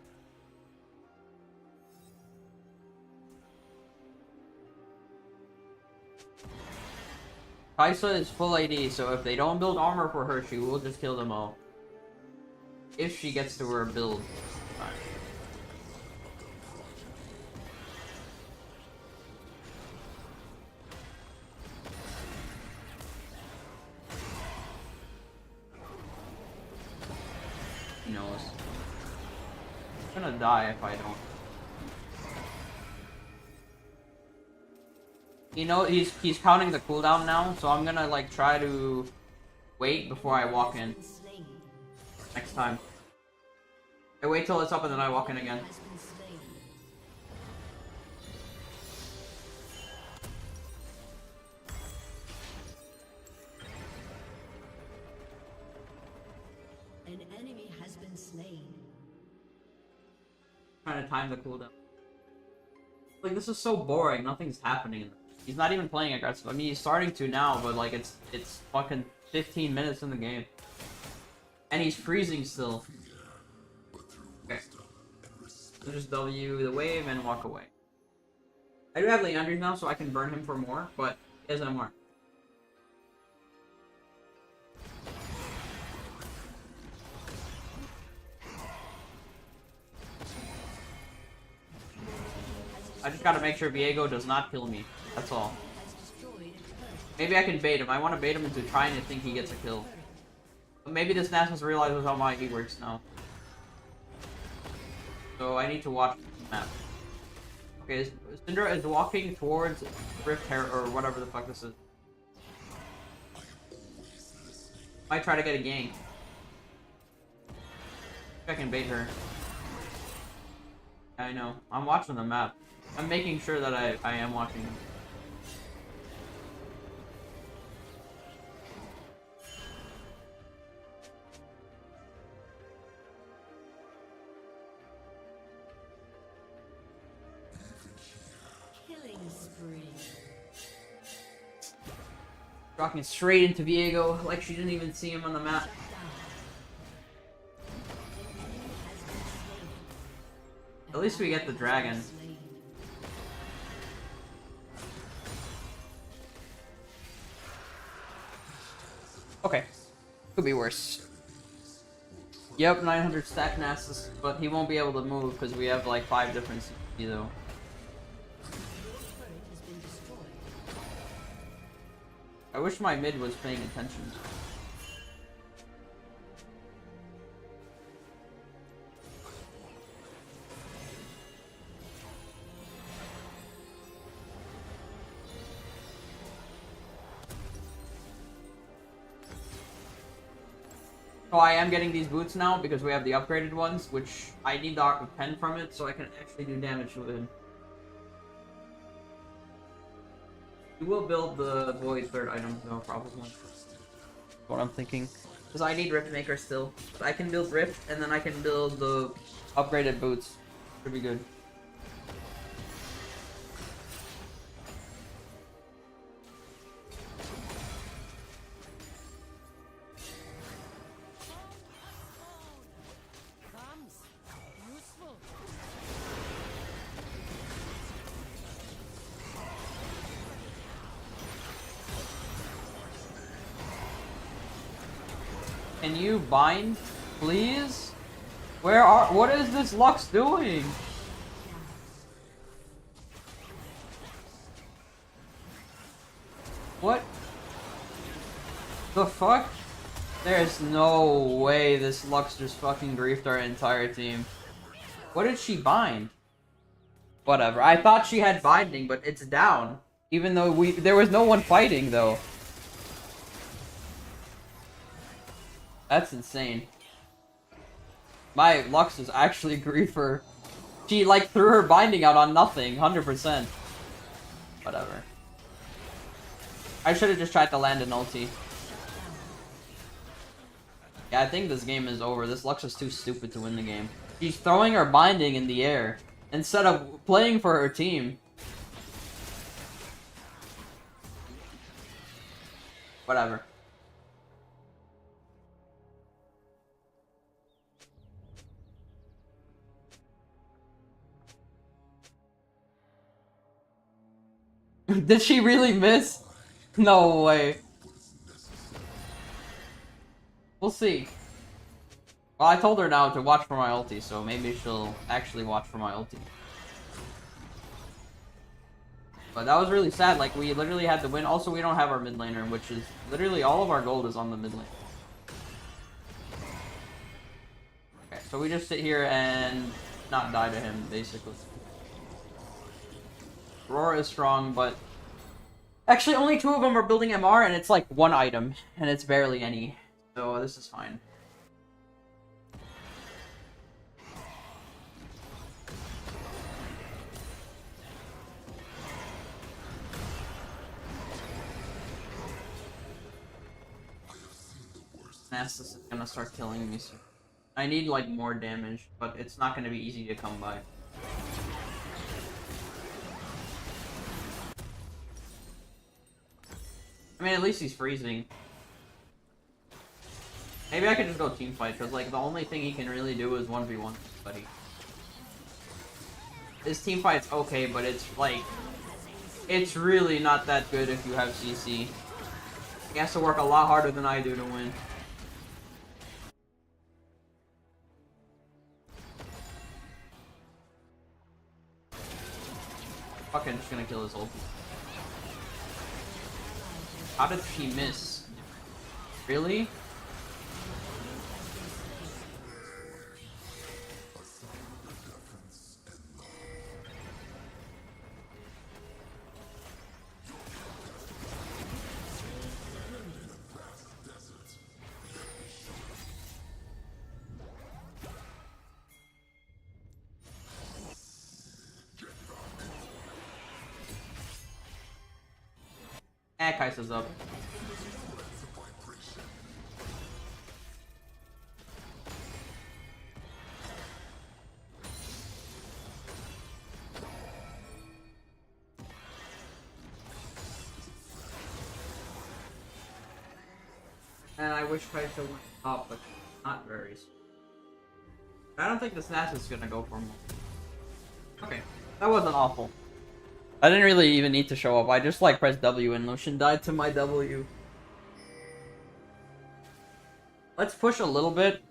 Kaisa is full AD, so if they don't build armor for her, she will just kill them all. If she gets to her build. He knows. I'm gonna die if I don't. You know, he's counting the cooldown now, so I'm gonna like try to wait before I walk in. Next time. I wait till it's up and then I walk in again. An enemy has been slain. Trying to time the cooldown. Like, this is so boring, nothing's happening. He's not even playing aggressive. I mean, he's starting to now, but like, it's fucking 15 minutes in the game. And he's freezing still. Okay. So just W the wave and walk away. I do have Leandri now, so I can burn him for more, but he has MR. I just gotta make sure Viego does not kill me. That's all. Maybe I can bait him. I want to bait him into trying to think he gets a kill. But maybe this Nasus realizes how my E works now. So I need to watch the map. Okay, Syndra is walking towards Rift Hair or whatever the fuck this is. Might try to get a gank. I can bait her. I know. I'm watching the map. I'm making sure that I am watching them. Killing spree. Rocking straight into Viego, like she didn't even see him on the map. At least we get the dragon. Okay. Could be worse. Yep, 900 stack Nasus, but he won't be able to move because we have like 5 different CP though. I wish my mid was paying attention. So I am getting these boots now because we have the upgraded ones, which I need the pen from it so I can actually do damage with it. We will build the Void third item though, probably. What I'm thinking. Because I need Rift Maker still. But I can build Rift, and then I can build the upgraded boots. Should be good. Can you bind, please? What is this Lux doing? What the fuck? There's no way this Lux just fucking griefed our entire team. What did she bind? Whatever. I thought she had binding, but it's down. Even though there was no one fighting though. That's insane. My Lux is actually griefer. She like threw her binding out on nothing, 100%. Whatever. I should have just tried to land an ulti. Yeah, I think this game is over. This Lux is too stupid to win the game. She's throwing her binding in the air instead of playing for her team. Whatever. Did she really miss? No way. We'll see. Well, I told her now to watch for my ulti, so maybe she'll actually watch for my ulti. But that was really sad, like we literally had to win. Also, we don't have our mid laner, which is literally all of our gold is on the mid lane. Okay, so we just sit here and not die to him, basically. Aurora is strong, but actually only 2 of them are building MR, and it's like 1 item, and it's barely any. So this is fine. Nasus is gonna start killing me soon. I need like more damage, but it's not gonna be easy to come by. I mean, at least he's freezing. Maybe I could just go team fight, because like the only thing he can really do is 1v1 somebody. His team fight's okay, but it's like, it's really not that good if you have CC. He has to work a lot harder than I do to win. Fucking just gonna kill his ult. How did she miss? Really? Kai'Sa's up. And I wish Kai'Sa went up, but not very. I don't think this Nasus is gonna go for more. Okay, that wasn't awful. I didn't really even need to show up. I just like pressed W and Lucian died to my W. Let's push a little bit.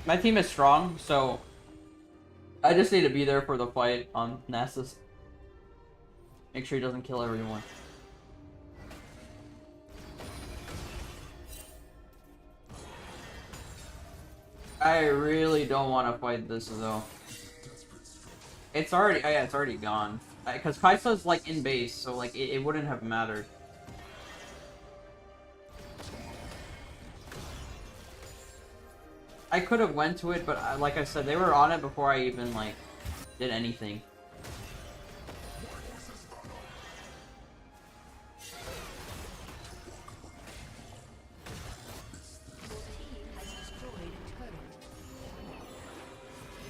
My team is strong, so I just need to be there for the fight on Nasus. Make sure he doesn't kill everyone. I really don't want to fight this though. It's already, yeah, it's already gone. Because Kai'Sa's like in base, so like it wouldn't have mattered. I could have went to it, but like I said, they were on it before I even like did anything.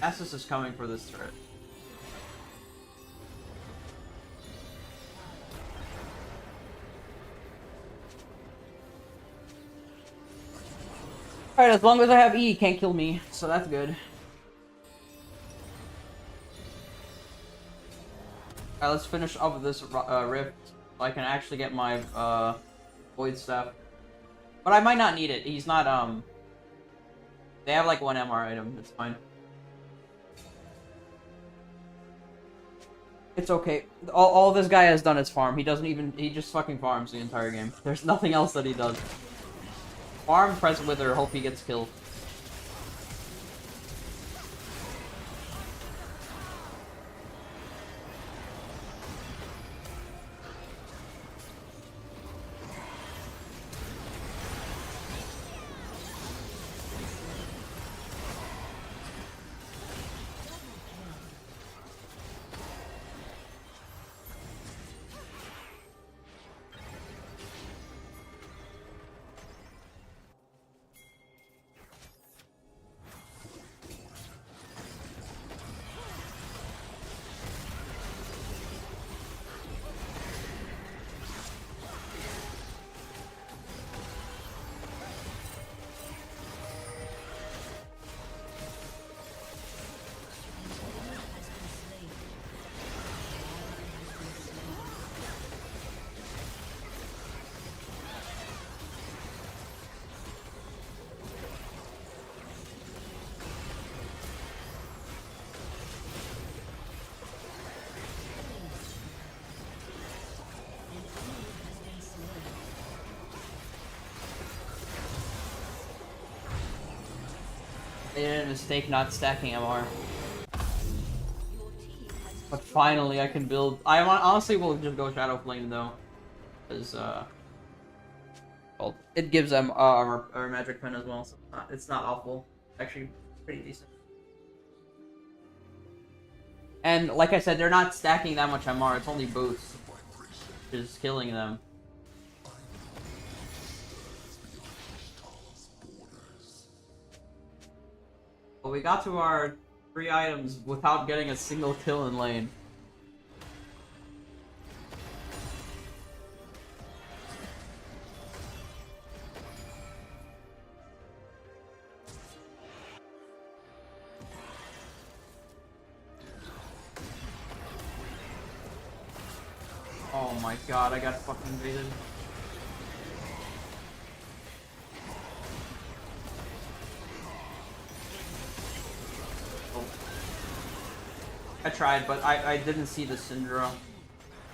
Nasus is coming for this turret. Alright, as long as I have E, he can't kill me, so that's good. Alright, let's finish up with this rift, so I can actually get my void staff. But I might not need it. He's not they have like one MR item. It's fine. It's okay. All this guy has done is farm. He doesn't even. He just fucking farms the entire game. There's nothing else that he does. Farm, press wither, hope he gets killed. They made a mistake not stacking MR. But finally I can build. I honestly will just go Shadow Flame though. Because, well, it gives them armor or magic pen as well, so it's not awful. Actually, pretty decent. And like I said, they're not stacking that much MR, it's only boosts, which is killing them. But we got to our 3 items without getting a single kill in lane. Oh my god, I got fucking invaded. Oh. I tried, but I didn't see the Syndra.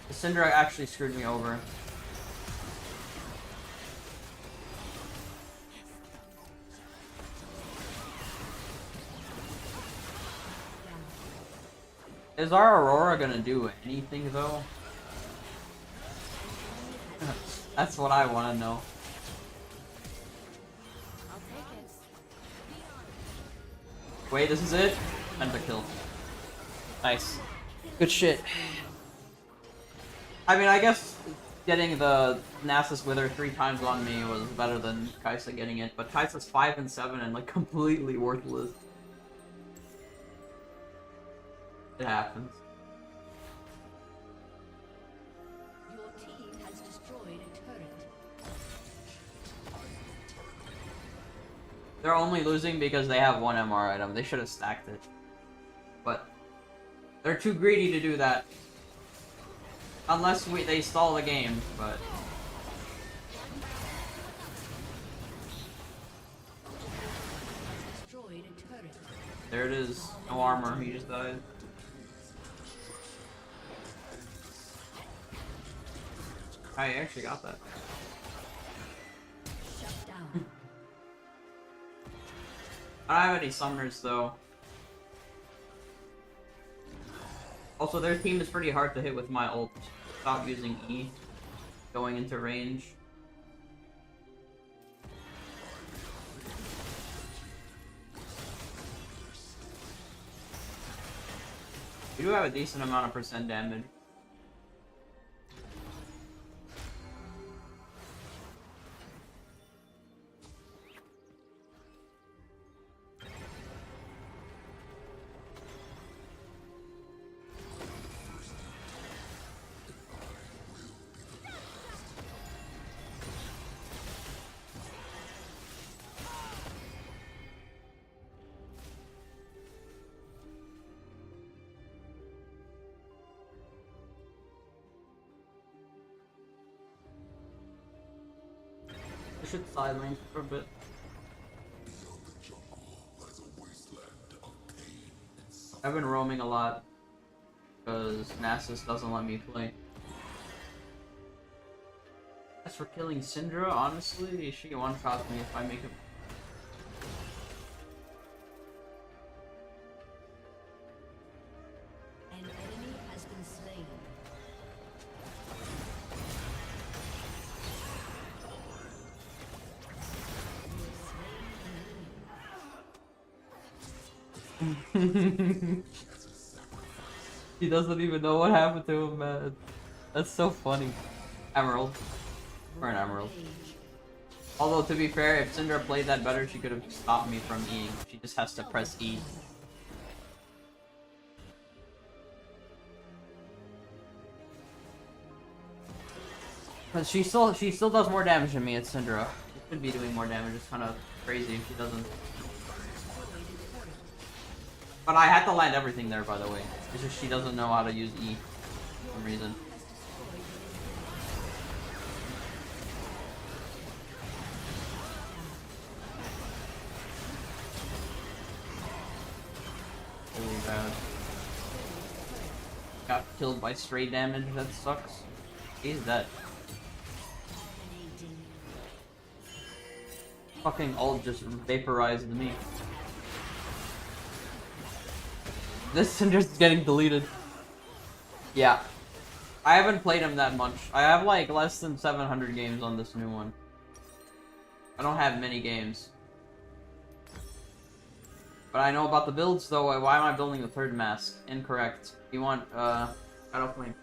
The Syndra actually screwed me over. Is our Aurora gonna do anything though? That's what I want to know. Wait, this is it? And the kill. Nice. Good shit. I mean, I guess getting the Nasus Wither 3 times on me was better than Kai'Sa getting it, but Kai'Sa's 5 and 7 and like completely worthless. It happens. Your team has destroyed a turret. They're only losing because they have one MR item. They should have stacked it. They're too greedy to do that. Unless they stall the game, but... Destroyed a turret. There it is. No armor, he just died. I actually got that. Shut down. I don't have any summoners though. Also, their team is pretty hard to hit with my ult. Stop using E. Going into range. We do have a decent amount of percent damage. I should side lane for a bit. Beyond the jungle lies a wasteland of pain and suffering. I've been roaming a lot because Nasus doesn't let me play. As for killing Syndra, honestly, she one-shots me if I make it. An enemy has been slain. He doesn't even know what happened to him, man. That's so funny. Emerald. Or an emerald. Although, to be fair, if Syndra played that better, she could have stopped me from E. She just has to press E. Because she still does more damage than me at Syndra. She should be doing more damage. It's kind of crazy if she doesn't. But I had to land everything there, by the way. It's just she doesn't know how to use E for some reason. Really bad. Got killed by stray damage, that sucks. He's dead. Fucking ult just vaporized me. This Syndra's getting deleted. Yeah. I haven't played him that much. I have like less than 700 games on this new one. I don't have many games. But I know about the builds though. Why am I building the third mask? Incorrect. You want, Shadow Flame.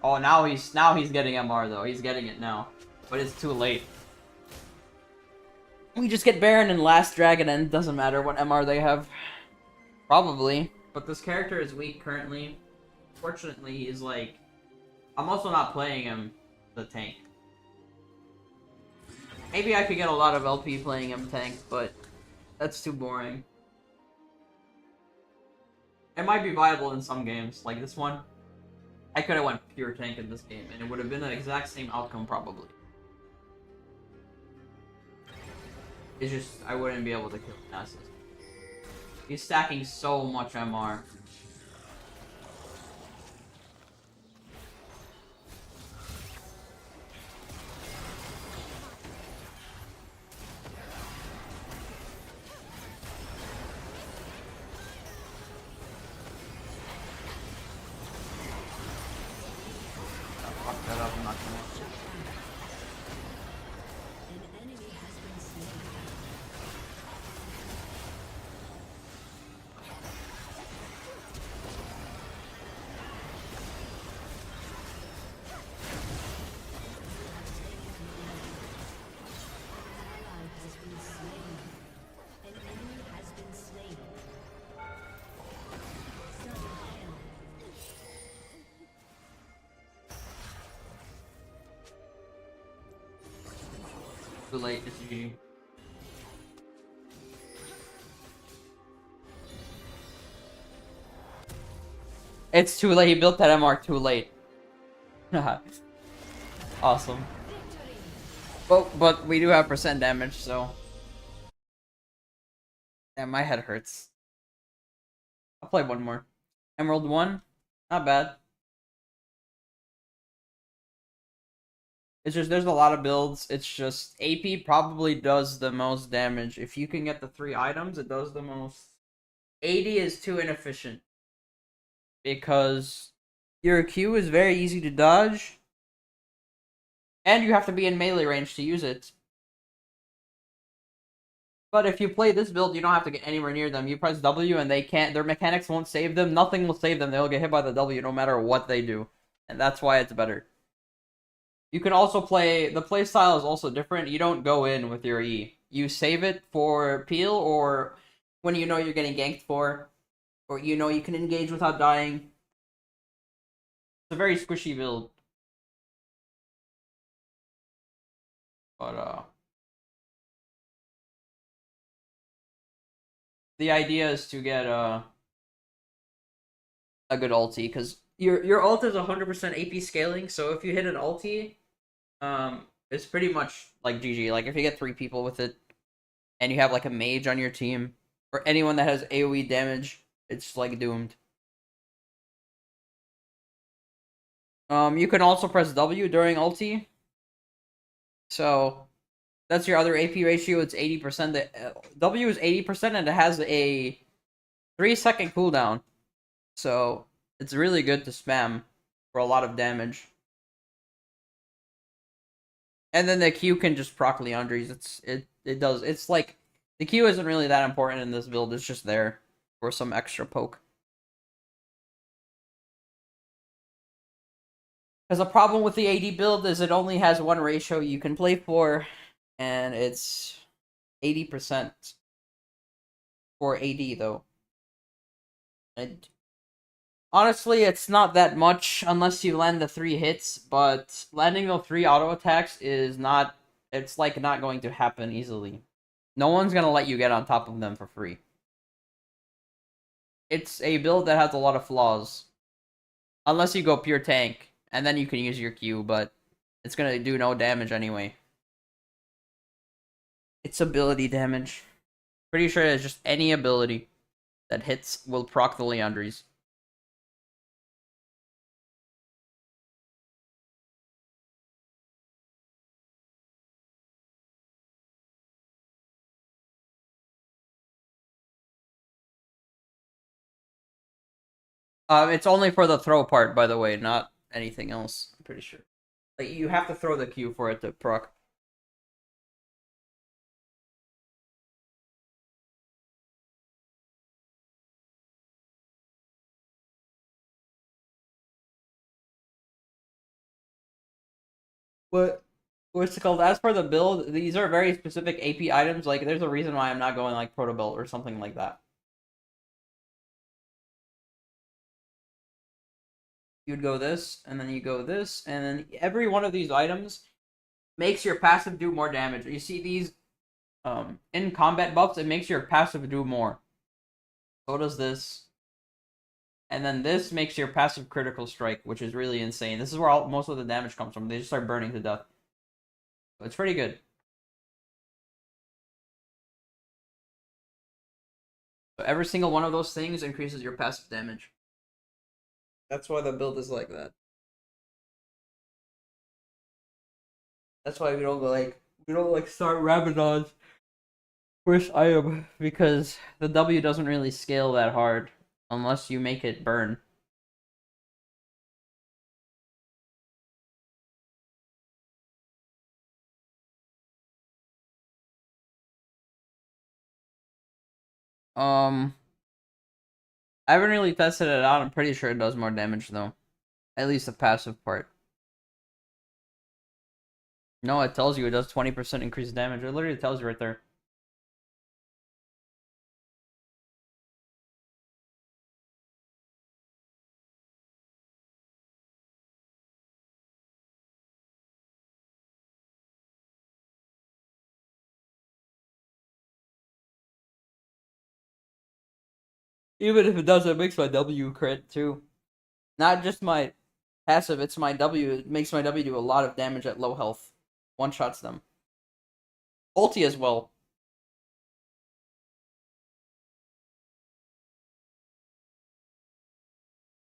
Oh, now he's getting MR though. He's getting it now. But it's too late. We just get Baron and Last Dragon and it doesn't matter what MR they have. Probably. But this character is weak currently. Fortunately, he's like... I'm also not playing him the tank. Maybe I could get a lot of LP playing him tank, but that's too boring. It might be viable in some games, like this one. I could have went pure tank in this game, and it would have been the exact same outcome, probably. It's just, I wouldn't be able to kill Nasus. He's stacking so much MR. Fuck that up, I'm not gonna. An enemy has been slain. Ally has been slain. An enemy has been slain. Double kill. Too late, it's GG. It's too late. He built that MR too late. Awesome. But we do have percent damage, so. Yeah, my head hurts. I'll play one more. Emerald 1. Not bad. It's just, there's a lot of builds. It's just, AP probably does the most damage. If you can get the 3 items, it does the most. 80 is too inefficient. Because your Q is very easy to dodge. And you have to be in melee range to use it. But if you play this build, you don't have to get anywhere near them. You press W and they can't, their mechanics won't save them. Nothing will save them. They'll get hit by the W no matter what they do. And that's why it's better. You can also play, the play style is also different. You don't go in with your E. You save it for peel or when you know you're getting ganked for, or you know you can engage without dying. It's a very squishy build. But, the idea is to get, a good ulti, because your ult is 100% AP scaling, so if you hit an ulti, it's pretty much like GG. Like, if you get 3 people with it, and you have, like, a mage on your team, or anyone that has AoE damage, it's, like, doomed. You can also press W during ulti. So, that's your other AP ratio, it's 80%. W is 80%, and it has a 3-second cooldown. So, it's really good to spam for a lot of damage. And then the Q can just proc Leandries. It's like, the Q isn't really that important in this build, it's just there for some extra poke. Because the problem with the AD build is it only has one ratio you can play for, and it's 80% for AD, though. And honestly, it's not that much unless you land the 3 hits, but landing the 3 auto attacks is not, it's like not going to happen easily. No one's gonna let you get on top of them for free. It's a build that has a lot of flaws. Unless you go pure tank, and then you can use your Q, but it's gonna do no damage anyway. It's ability damage. Pretty sure it's just any ability that hits will proc the Leandries. It's only for the throw part, by the way, not anything else. I'm pretty sure. Like, you have to throw the Q for it to proc. What? What's it called? As for the build, these are very specific AP items. Like, there's a reason why I'm not going like Proto Belt or something like that. You'd go this, and then you go this, and then every one of these items makes your passive do more damage. You see these in combat buffs, it makes your passive do more. So does this. And then this makes your passive critical strike, which is really insane. This is where most of the damage comes from. They just start burning to death. So it's pretty good. So every single one of those things increases your passive damage. That's why the build is like that. That's why we don't start Rabadon's first item, because the W doesn't really scale that hard unless you make it burn. I haven't really tested it out. I'm pretty sure it does more damage though. At least the passive part. No, it tells you it does 20% increased damage. It literally tells you right there. Even if it does, it makes my W crit too. Not just my passive, it's my W. It makes my W do a lot of damage at low health. One-shots them. Ulti as well.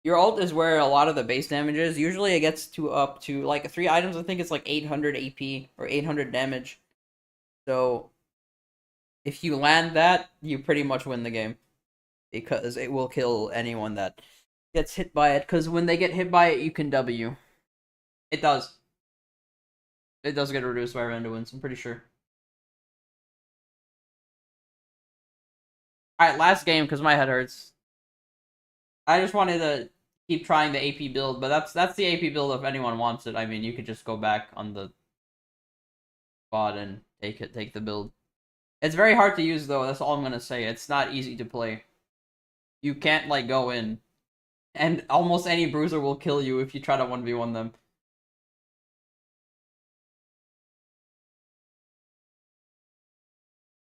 Your ult is where a lot of the base damage is. Usually it gets to up to, like, 3 items, I think it's like 800 AP, or 800 damage. So, if you land that, you pretty much win the game. Because it will kill anyone that gets hit by it. Because when they get hit by it, you can W. It does. It does get reduced by random wins, I'm pretty sure. Alright, last game, because my head hurts. I just wanted to keep trying the AP build, but that's the AP build if anyone wants it. I mean, you could just go back on the spot and take the build. It's very hard to use, though, that's all I'm gonna say. It's not easy to play. You can't, like, go in. And almost any bruiser will kill you if you try to 1v1 them.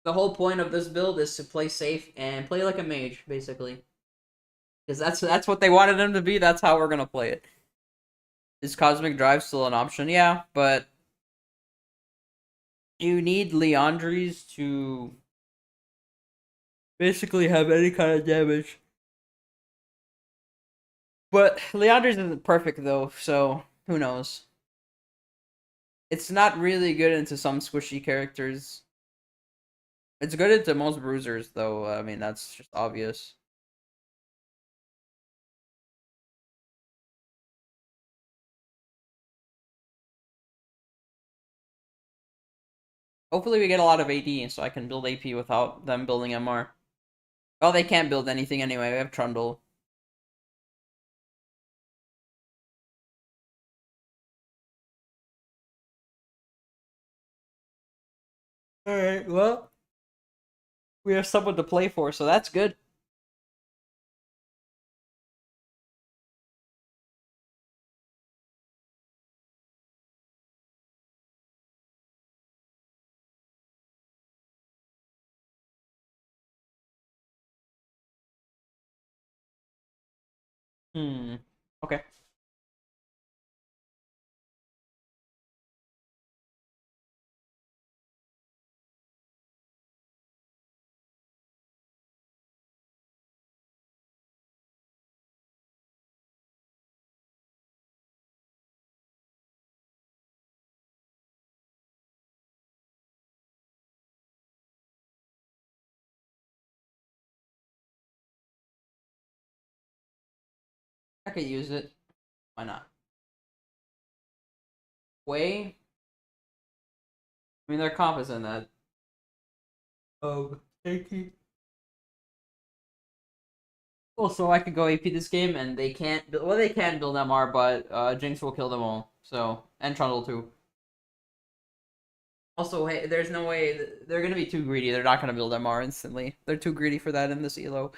The whole point of this build is to play safe and play like a mage, basically. Because that's what they wanted him to be, that's how we're gonna play it. Is Cosmic Drive still an option? Yeah, but you need Leandries to basically have any kind of damage. But Leandries isn't perfect though, so who knows? It's not really good into some squishy characters. It's good into most bruisers though, I mean that's just obvious. Hopefully we get a lot of AD so I can build AP without them building MR. Well, they can't build anything anyway, we have Trundle. Alright, well, we have someone to play for, so that's good. Okay. I could use it. Why not? Way? I mean, they're confident in that. Thank you. Also, I could go AP this game, and they can't. Well, they can build MR, but Jinx will kill them all. So, and Trundle too. Also, hey, there's no way they're gonna be too greedy. They're not gonna build MR instantly. They're too greedy for that in this elo.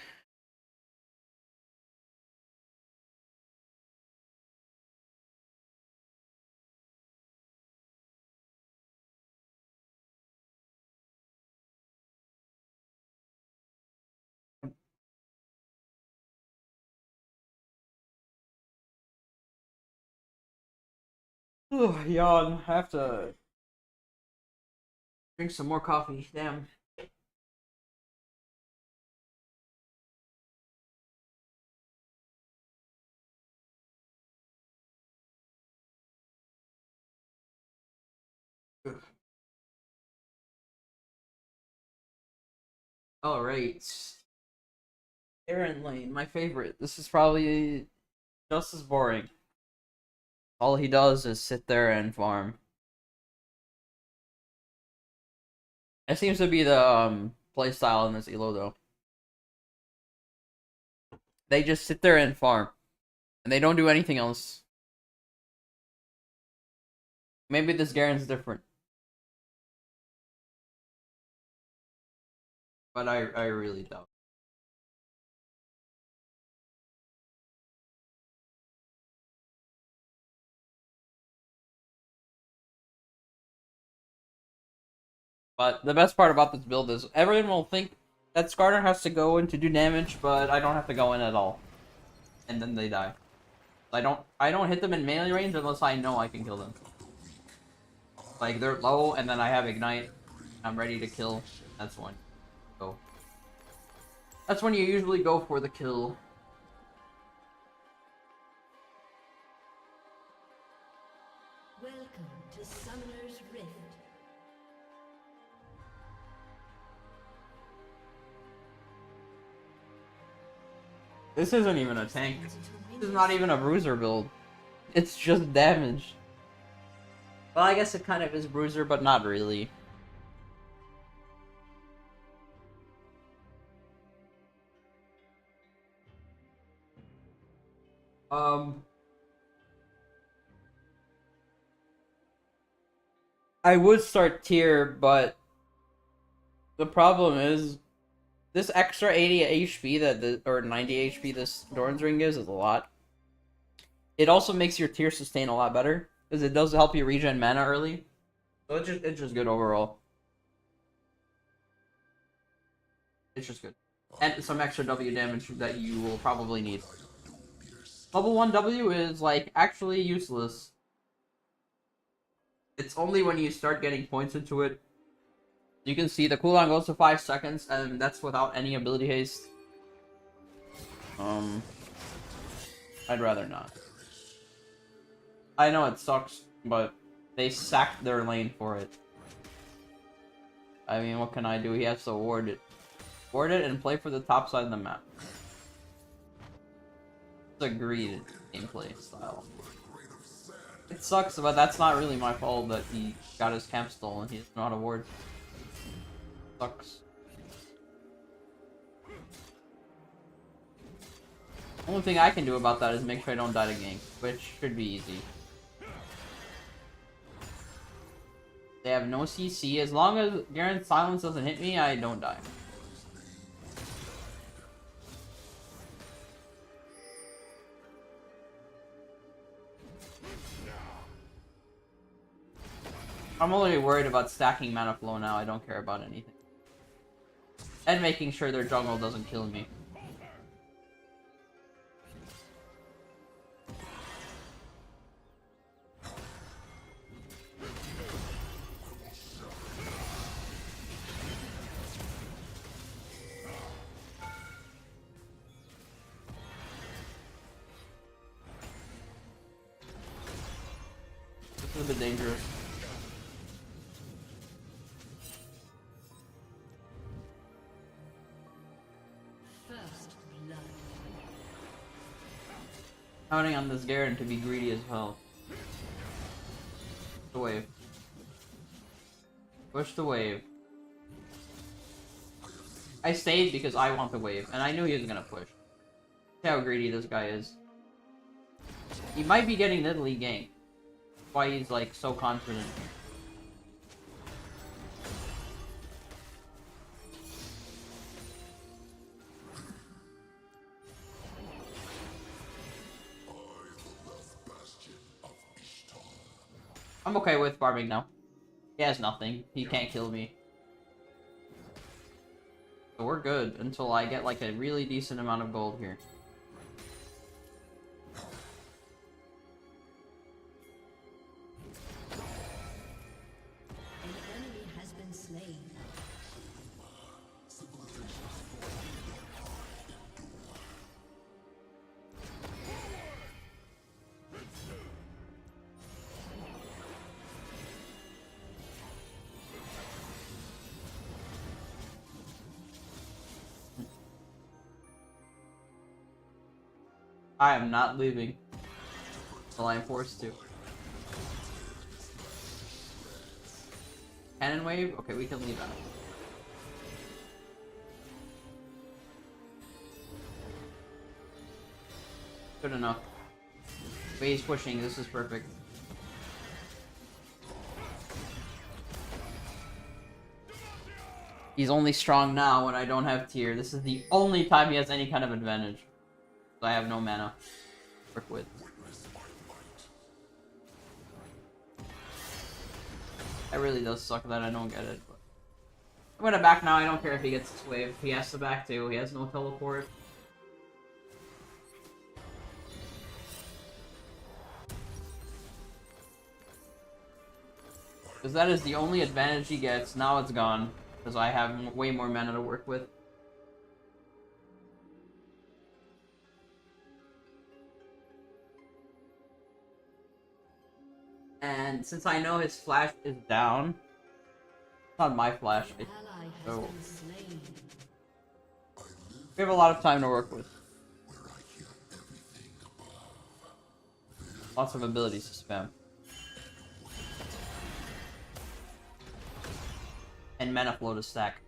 Oh, yawn. I have to drink some more coffee. Damn. All right. Aaron Lane, my favorite. This is probably just as boring. All he does is sit there and farm. It seems to be the play style in this elo though. They just sit there and farm, and they don't do anything else. Maybe this Garen's different, but I really doubt. But the best part about this build is everyone will think that Skarner has to go in to do damage, but I don't have to go in at all. And then they die. I don't hit them in melee range unless I know I can kill them. Like they're low and then I have ignite. I'm ready to kill. That's when go. That's when you usually go for the kill. Welcome to Summoner's Rift. This isn't even a tank. This is not even a bruiser build. It's just damage. Well, I guess it kind of is bruiser, but not really. I would start tier, but the problem is this extra 80 HP or 90 HP this Doran's Ring gives is a lot. It also makes your tier sustain a lot better because it does help you regen mana early. So it's just good overall. It's just good. And some extra W damage that you will probably need. Level 1 W is like actually useless. It's only when you start getting points into it. You can see the cooldown goes to 5 seconds, and that's without any ability haste. I'd rather not. I know it sucks, but they sacked their lane for it. I mean, what can I do? He has to ward it. Ward it and play for the top side of the map. It's a greed gameplay style. It sucks, but that's not really my fault that he got his camp stolen. He doesn't know how to ward. Sucks. Only thing I can do about that is make sure I don't die to gank, which should be easy. They have no CC. As long as Garen's silence doesn't hit me, I don't die. I'm only worried about stacking mana flow now. I don't care about anything. And making sure their jungle doesn't kill me. This is a bit dangerous. Counting on this Garen to be greedy as hell. Push the wave. Push the wave. I stayed because I want the wave, and I knew he was gonna push. See how greedy this guy is. He might be getting Nidalee ganked. That's why he's like so confident. I'm okay with farming now. He has nothing. He can't kill me. So we're good until I get like a really decent amount of gold here. An enemy has been slain. I am not leaving until I am forced to. Cannon wave? Okay, we can leave that. Good enough. But he's pushing, this is perfect. He's only strong now when I don't have tier. This is the only time he has any kind of advantage. I have no mana to work with. It really does suck that I don't get it. But I'm gonna back now. I don't care if he gets this wave. He has to back too. He has no teleport. Because that is the only advantage he gets. Now it's gone. Because I have way more mana to work with. And since I know his flash is down, it's not my flash. So we have a lot of time to work with. Lots of abilities to spam. And mana flow to stack.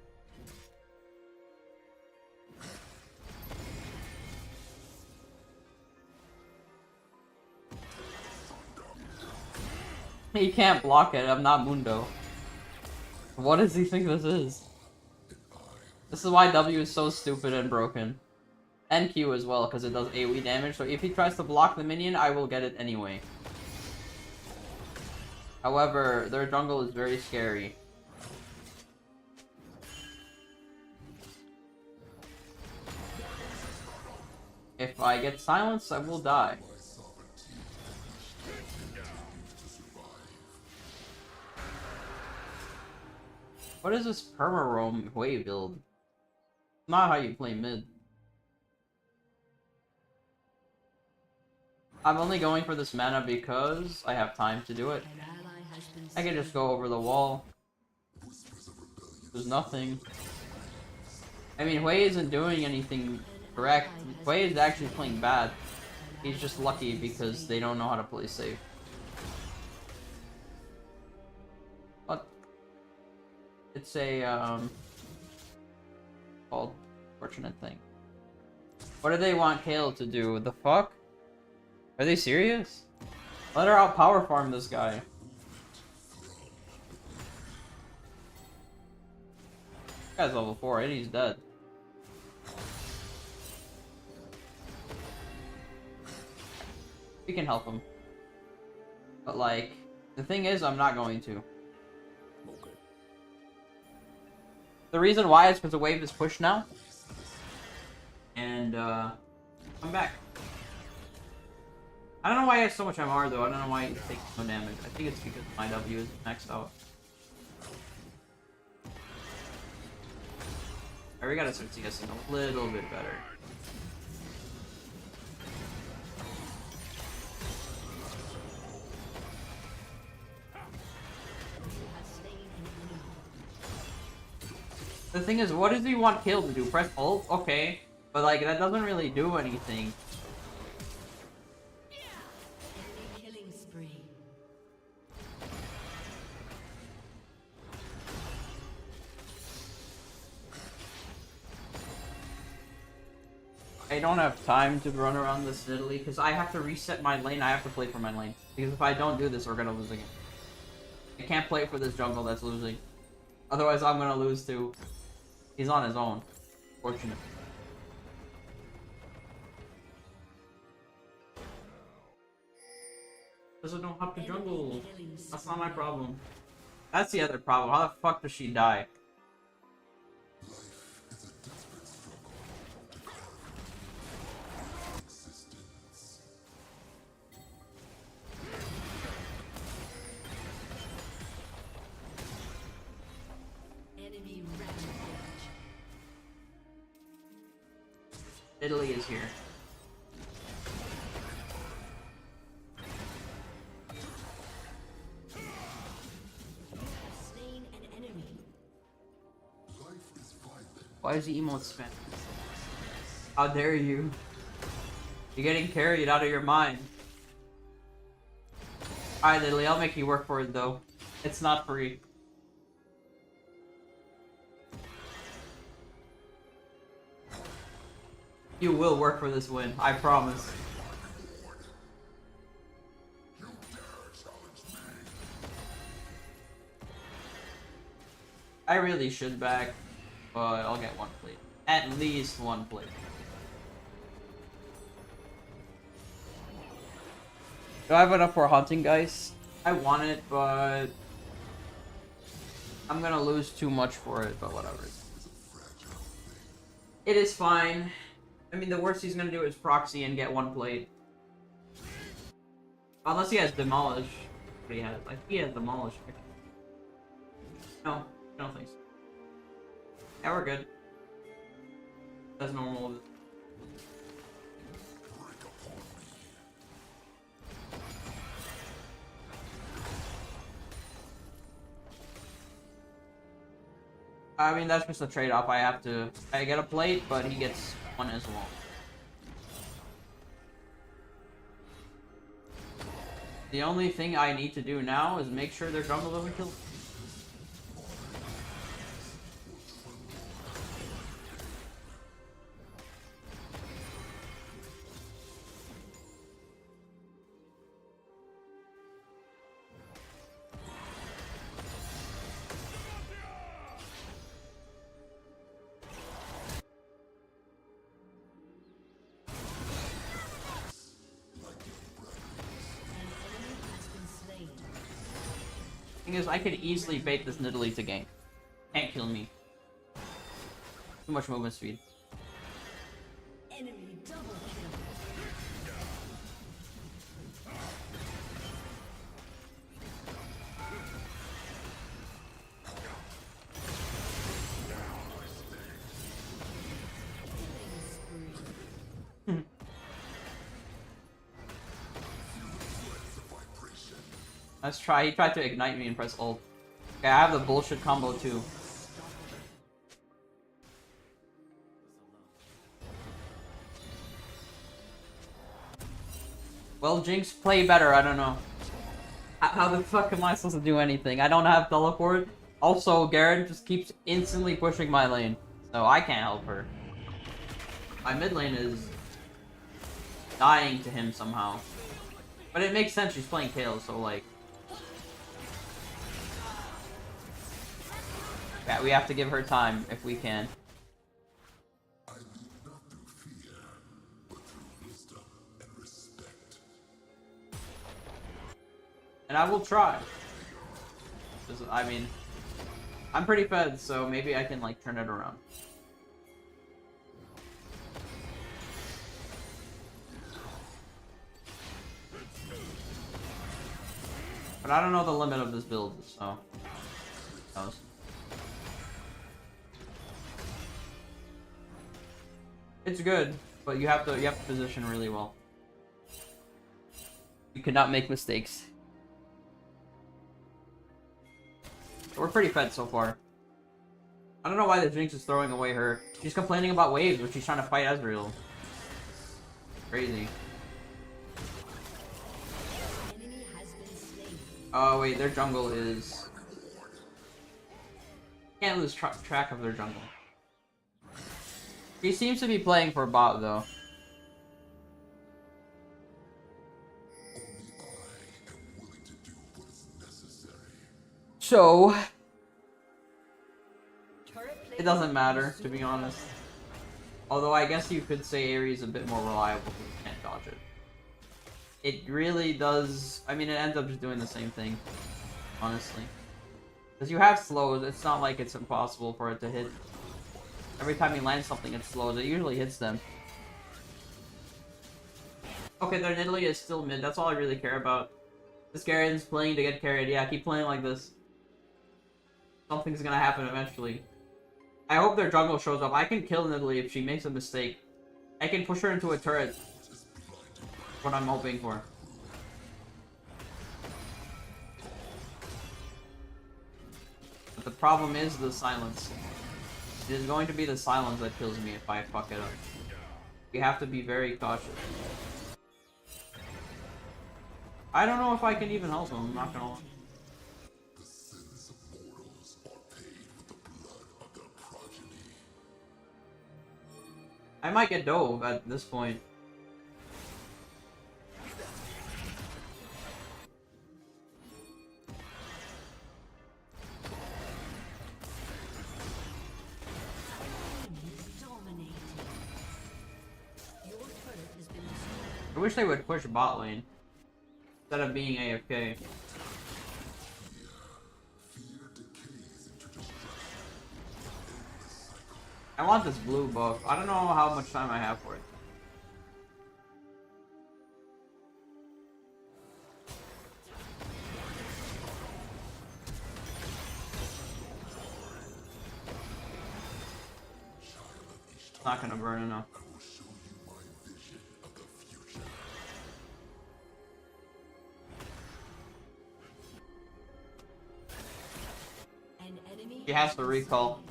He can't block it, I'm not Mundo. What does he think this is? This is why W is so stupid and broken. And Q as well, because it does AoE damage, so if he tries to block the minion, I will get it anyway. However, their jungle is very scary. If I get silenced, I will die. What is this perma-roam wave build? Not how you play mid. I'm only going for this mana because I have time to do it. I can just go over the wall. There's nothing. I mean, Hui isn't doing anything correct. Hui is actually playing bad. He's just lucky because they don't know how to play safe. But it's a called fortunate thing. What do they want Kale to do? The fuck? Are they serious? Let her out power farm this guy. This guy's level 4 and he's dead. We can help him. But like, the thing is, I'm not going to. The reason why is because the wave is pushed now. And, I'm back. I don't know why he has so much MR though, I don't know why he takes no damage. I think it's because my W is maxed out. Alright, we gotta start CSing a little bit better. The thing is, what does he want Kill to do? Press ult? Okay. But like, that doesn't really do anything. Killing spree. I don't have time to run around this Italy because I have to reset my lane. I have to play for my lane. Because if I don't do this, we're gonna lose again. I can't play for this jungle that's losing. Otherwise, I'm gonna lose too. He's on his own. Fortunate. Doesn't know how to jungle. That's not my problem. That's the other problem. How the fuck does she die? Enemy rampage. Italy is here. Slain an enemy. Why is the emote spent? How dare you? You're getting carried out of your mind. Alright, Italy, I'll make you work for it though. It's not free. You will work for this win, I promise. I really should back, but I'll get one plate. At least one plate. Do I have enough for hunting, guys? I want it, but I'm gonna lose too much for it, but whatever. It is fine. I mean, the worst he's gonna do is proxy and get one plate. Unless he has Demolish. What he has? I think he has Demolish. No, I don't think so. Yeah, we're good. That's normal. I mean, that's just a trade-off. I get a plate, but he gets one as well. The only thing I need to do now is make sure their jungle doesn't kill. Thing is, I could easily bait this Nidalee to gank. Can't kill me. Too much movement speed. Enemy double kill. Let's try. He tried to ignite me and press ult. Okay, I have the bullshit combo too. Well, Jinx, play better. I don't know. How the fuck am I supposed to do anything? I don't have teleport. Also, Garen just keeps instantly pushing my lane, so I can't help her. My mid lane is dying to him somehow. But it makes sense. She's playing Kayle, so like. Yeah, we have to give her time if we can. I lead not through fear, but through wisdom and respect. And I will try. I mean, I'm pretty fed, so maybe I can like turn it around. But I don't know the limit of this build, so who knows? It's good, but you have to position really well. You cannot make mistakes. We're pretty fed so far. I don't know why the Jinx is throwing away her. She's complaining about waves, but she's trying to fight Ezreal. Crazy. Oh wait, their jungle is... Can't lose track of their jungle. He seems to be playing for bot though. Only I am willing to do what is necessary. So... It doesn't matter, to be honest. Although I guess you could say Ares is a bit more reliable because you can't dodge it. It really does... I mean, it ends up just doing the same thing. Honestly. Because you have slows, it's not like it's impossible for it to hit. Every time you land something, it slows. It usually hits them. Okay, their Nidalee is still mid. That's all I really care about. This Garen's playing to get carried. Yeah, keep playing like this. Something's gonna happen eventually. I hope their jungle shows up. I can kill Nidalee if she makes a mistake. I can push her into a turret. What I'm hoping for. But the problem is the silence. It is going to be the silence that kills me if I fuck it up. We have to be very cautious. I don't know if I can even help him, I'm not gonna lie. The sins of mortals are paid with the blood of their progeny. I might get dove at this point. I wish they would push bot lane instead of being AFK. I want this blue buff. I don't know how much time I have for it. not gonna burn enough. I will show you my vision of the future. An enemy She has to recall.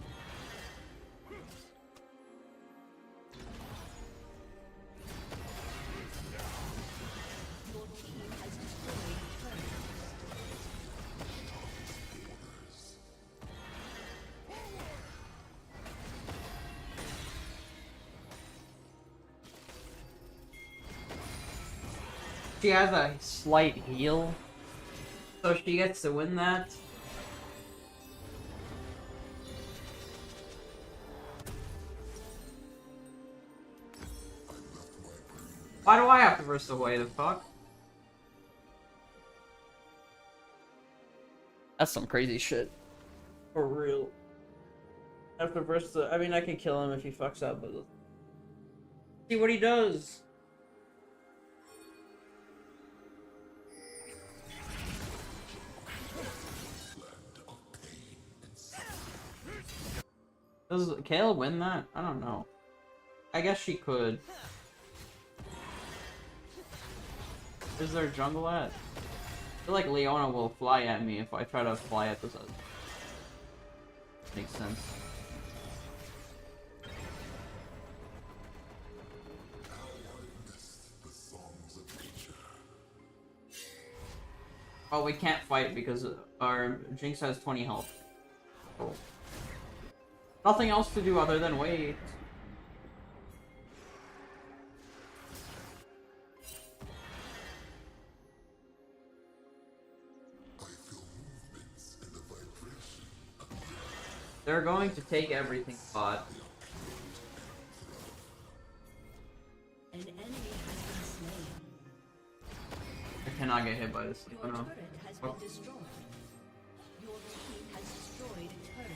Your team has destroyed a turret. She has a slight heal, so she gets to win that. Why do I have to burst away? The fuck? That's some crazy shit. For real. I have to burst the. I mean, I can kill him if he fucks up, but see what he does. Does Kayla win that? I don't know. I guess she could. Where's their jungle at? I feel like Leona will fly at me if I try to fly at this. Makes sense. Oh, we can't fight because our Jinx has 20 health. Oh. Nothing else to do other than wait. They're going to take everything, bot. An enemy has been slain. I cannot get hit by this. Your Oh no. turret has been destroyed. Your team has destroyed a turret.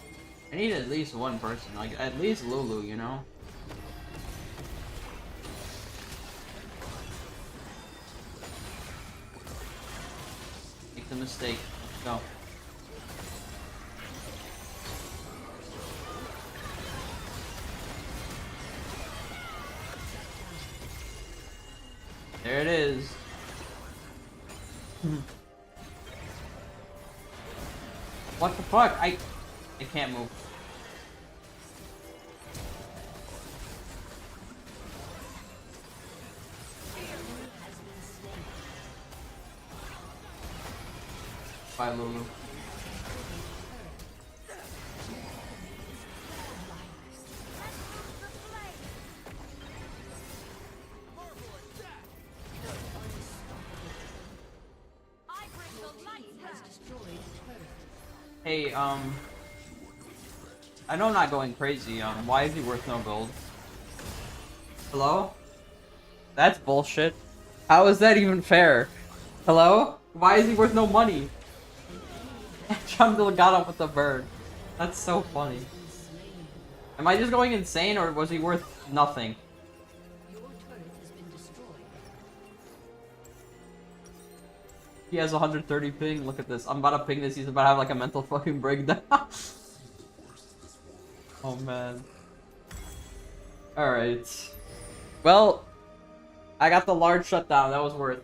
I need at least one person, like at least Lulu, you know? Make the mistake. Go. There it is. What the fuck? I can't move. Bye, Lulu. Hey, I know I'm not going crazy, why is he worth no gold? Hello? That's bullshit. How is that even fair? Hello? Why is he worth no money? Jungle got up with the bird. That's so funny. Am I just going insane, or was he worth nothing? Your turret has been destroyed. He has 130 ping. Look at this. I'm about to ping this. He's about to have like a mental fucking breakdown. Oh man. Alright. Well, I got the large shutdown. That was worth.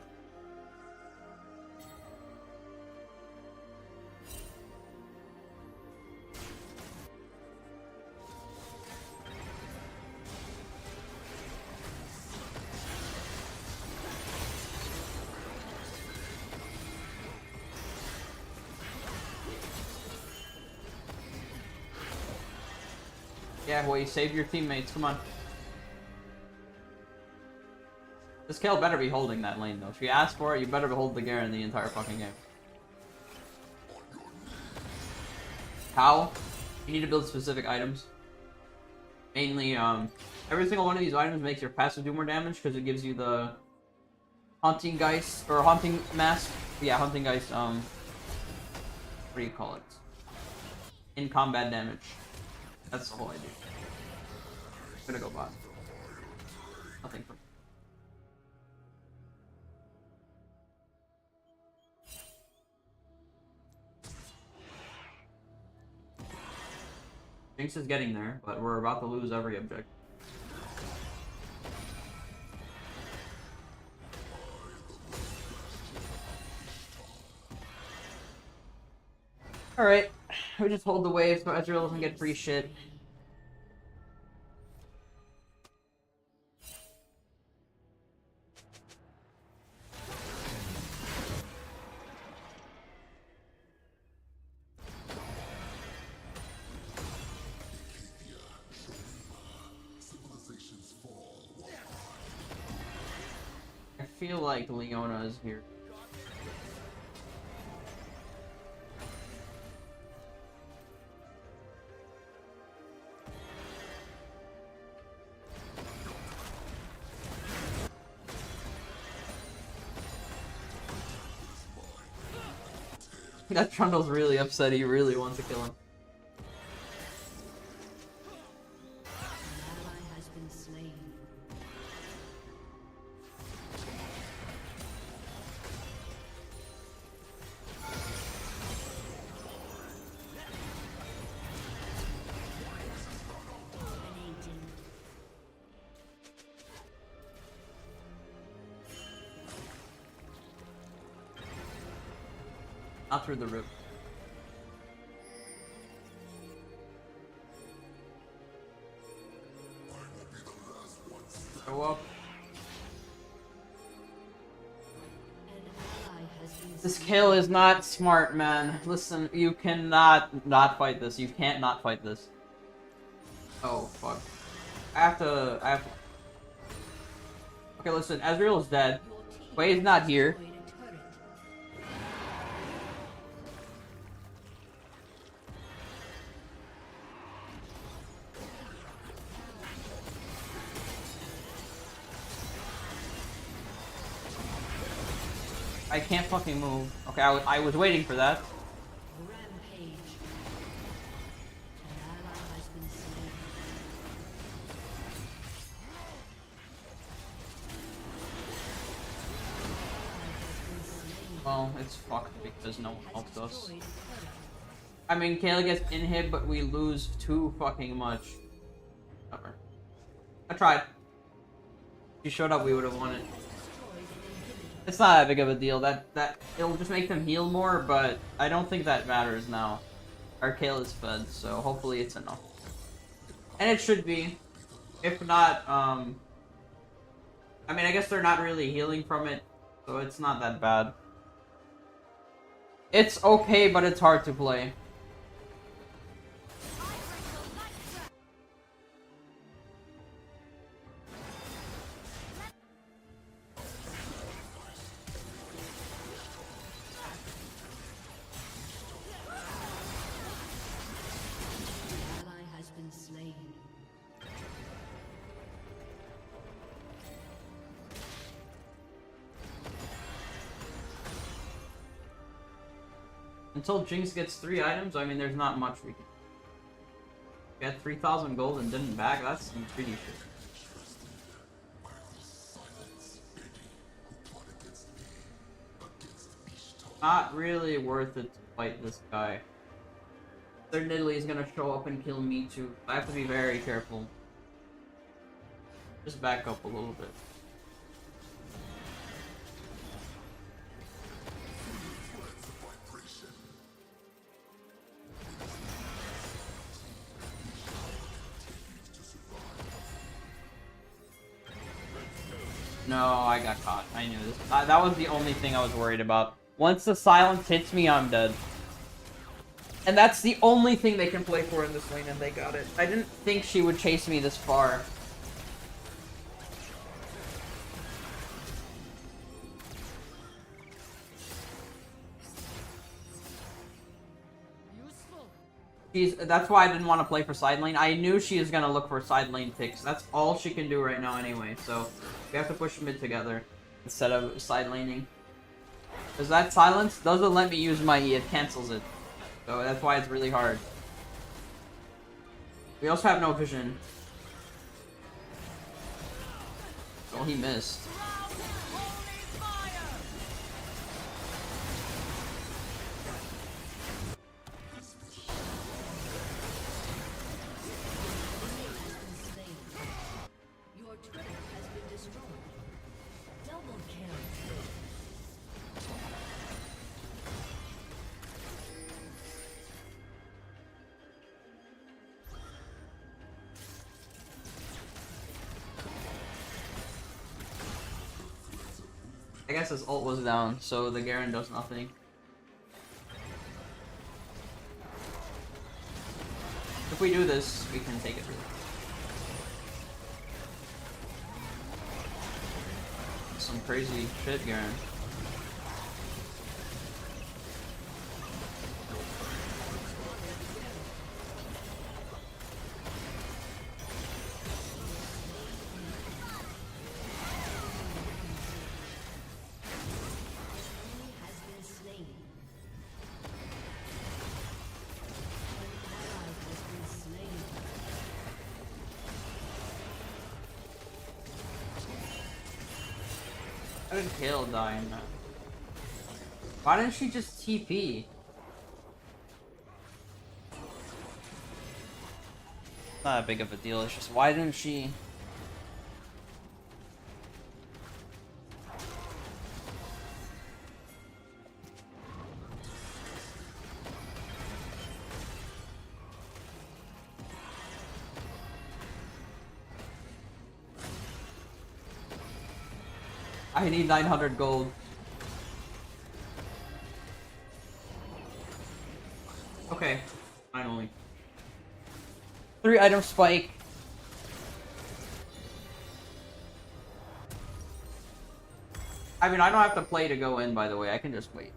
Yeah, well, you saved your teammates. Come on. This Kale better be holding that lane, though. If you ask for it, you better hold the Garen the entire fucking game. How? You need to build specific items. Mainly, every single one of these items makes your passive do more damage because it gives you the Haunting Geist, or Haunting Mask. Yeah, Haunting Geist, what do you call it? In combat damage. That's the whole idea. I'm gonna go bot. Nothing for. Jinx is getting there, but we're about to lose every objective. Alright, we just hold the wave so Ezreal doesn't get free shit. Civilizations fall. I feel like Leona is here. That Trundle's really upset, he really wants to kill him. An ally has been slain. Dominating. Not through the roof. Go up. An ally has been This slain. kill is not smart, man. Listen, you cannot not fight this. You can't not fight this. Oh, fuck. I have to... Okay, listen, Ezreal is dead. Your team Wei is not here. destroyed a turret. I can't fucking move. Okay, I was waiting for that. Rampage. An ally has been slain. Well, it's fucked because no one helped us. Destroyed a turret. I mean, Kayla gets inhib, but we lose too fucking much. Whatever. I tried. If you showed up, we would have won it. Destroyed an inhibitor. It's not that big of a deal. That it'll just make them heal more, but I don't think that matters now. Our Kayla is fed, so hopefully it's enough. And it should be. If not, I mean, I guess they're not really healing from it, so it's not that bad. It's okay, but it's hard to play. An ally has been slain. Until Jinx gets 3 items, I mean, there's not much we can. Get 3,000 gold and didn't back. That's some pretty shit. Not really worth it to fight this guy. Their Nidalee is gonna show up and kill me too. I have to be very careful. Just back up a little bit. No, I got caught. I knew this. That was the only thing I was worried about. Once the silence hits me, I'm dead. And that's the only thing they can play for in this lane, and they got it. I didn't think she would chase me this far. That's why I didn't want to play for side lane. I knew she is gonna look for side lane picks. That's all she can do right now anyway, so we have to push mid together instead of side laning. Because that silence doesn't let me use my E, it cancels it. So that's why it's really hard. We also have no vision. Oh, he missed. Your turret has been destroyed. Double kill. guess his ult was down, so the Garen does nothing. If we do this, we can take it really. Some crazy shit, Garen. How did Kale die in that? Why didn't she just TP? Not that big of a deal, it's just why didn't she... I need 900 gold. Okay, finally. 3-item spike. I mean, I don't have to play to go in, by the way. I can just wait.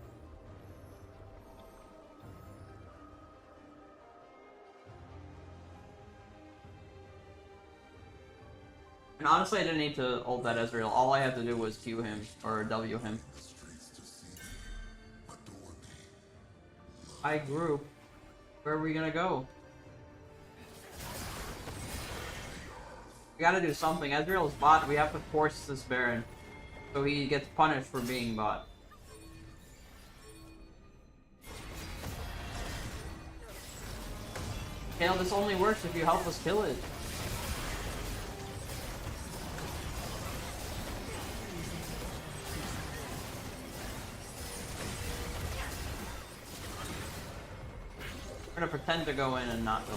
And honestly, I didn't need to ult that Ezreal. All I had to do was Q him, or W him. Hi, group. Where are we gonna go? We gotta do something. Ezreal's bot, we have to force this Baron. So he gets punished for being bot. Kale, this only works if you help us kill it. We're gonna pretend to go in and not go.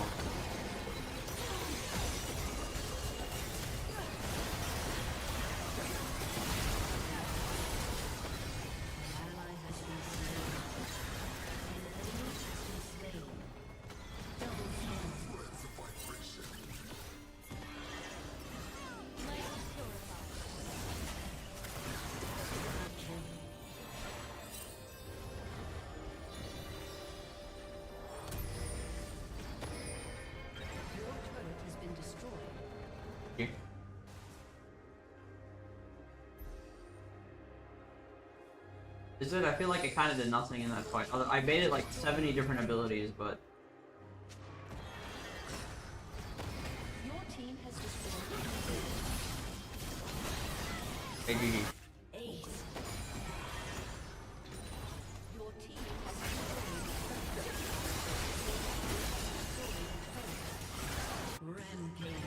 Is it? I feel like it kind of did nothing in that fight. I made it like 70 different abilities, but... Your team has destroyed Hey, GG. Ace. Your team has destroyed Rampage.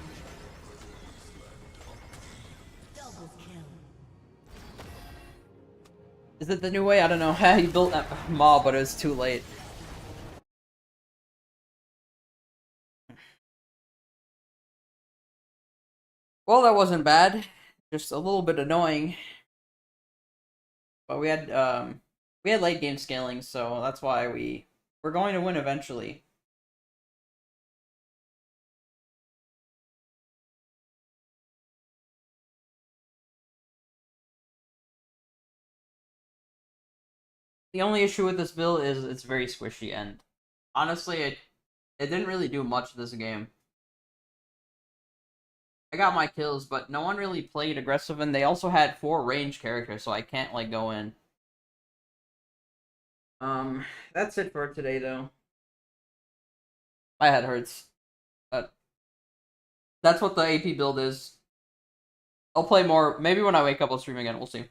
Double kill. Is it the new way? I don't know. He built that mob, but it was too late. Well, that wasn't bad. Just a little bit annoying. But we had late game scaling, so that's why we're going to win eventually. The only issue with this build is it's very squishy, and honestly, it didn't really do much this game. I got my kills, but no one really played aggressive, and they also had 4 range characters, so I can't, like, go in. That's it for today, though. My head hurts. That's what the AP build is. I'll play more. Maybe when I wake up, I'll stream again. We'll see.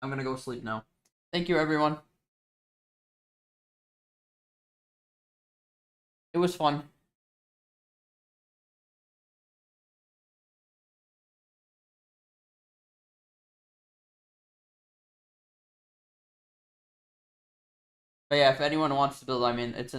I'm gonna go sleep now. Thank you, everyone. It was fun. But yeah, if anyone wants to build, I mean, it's in the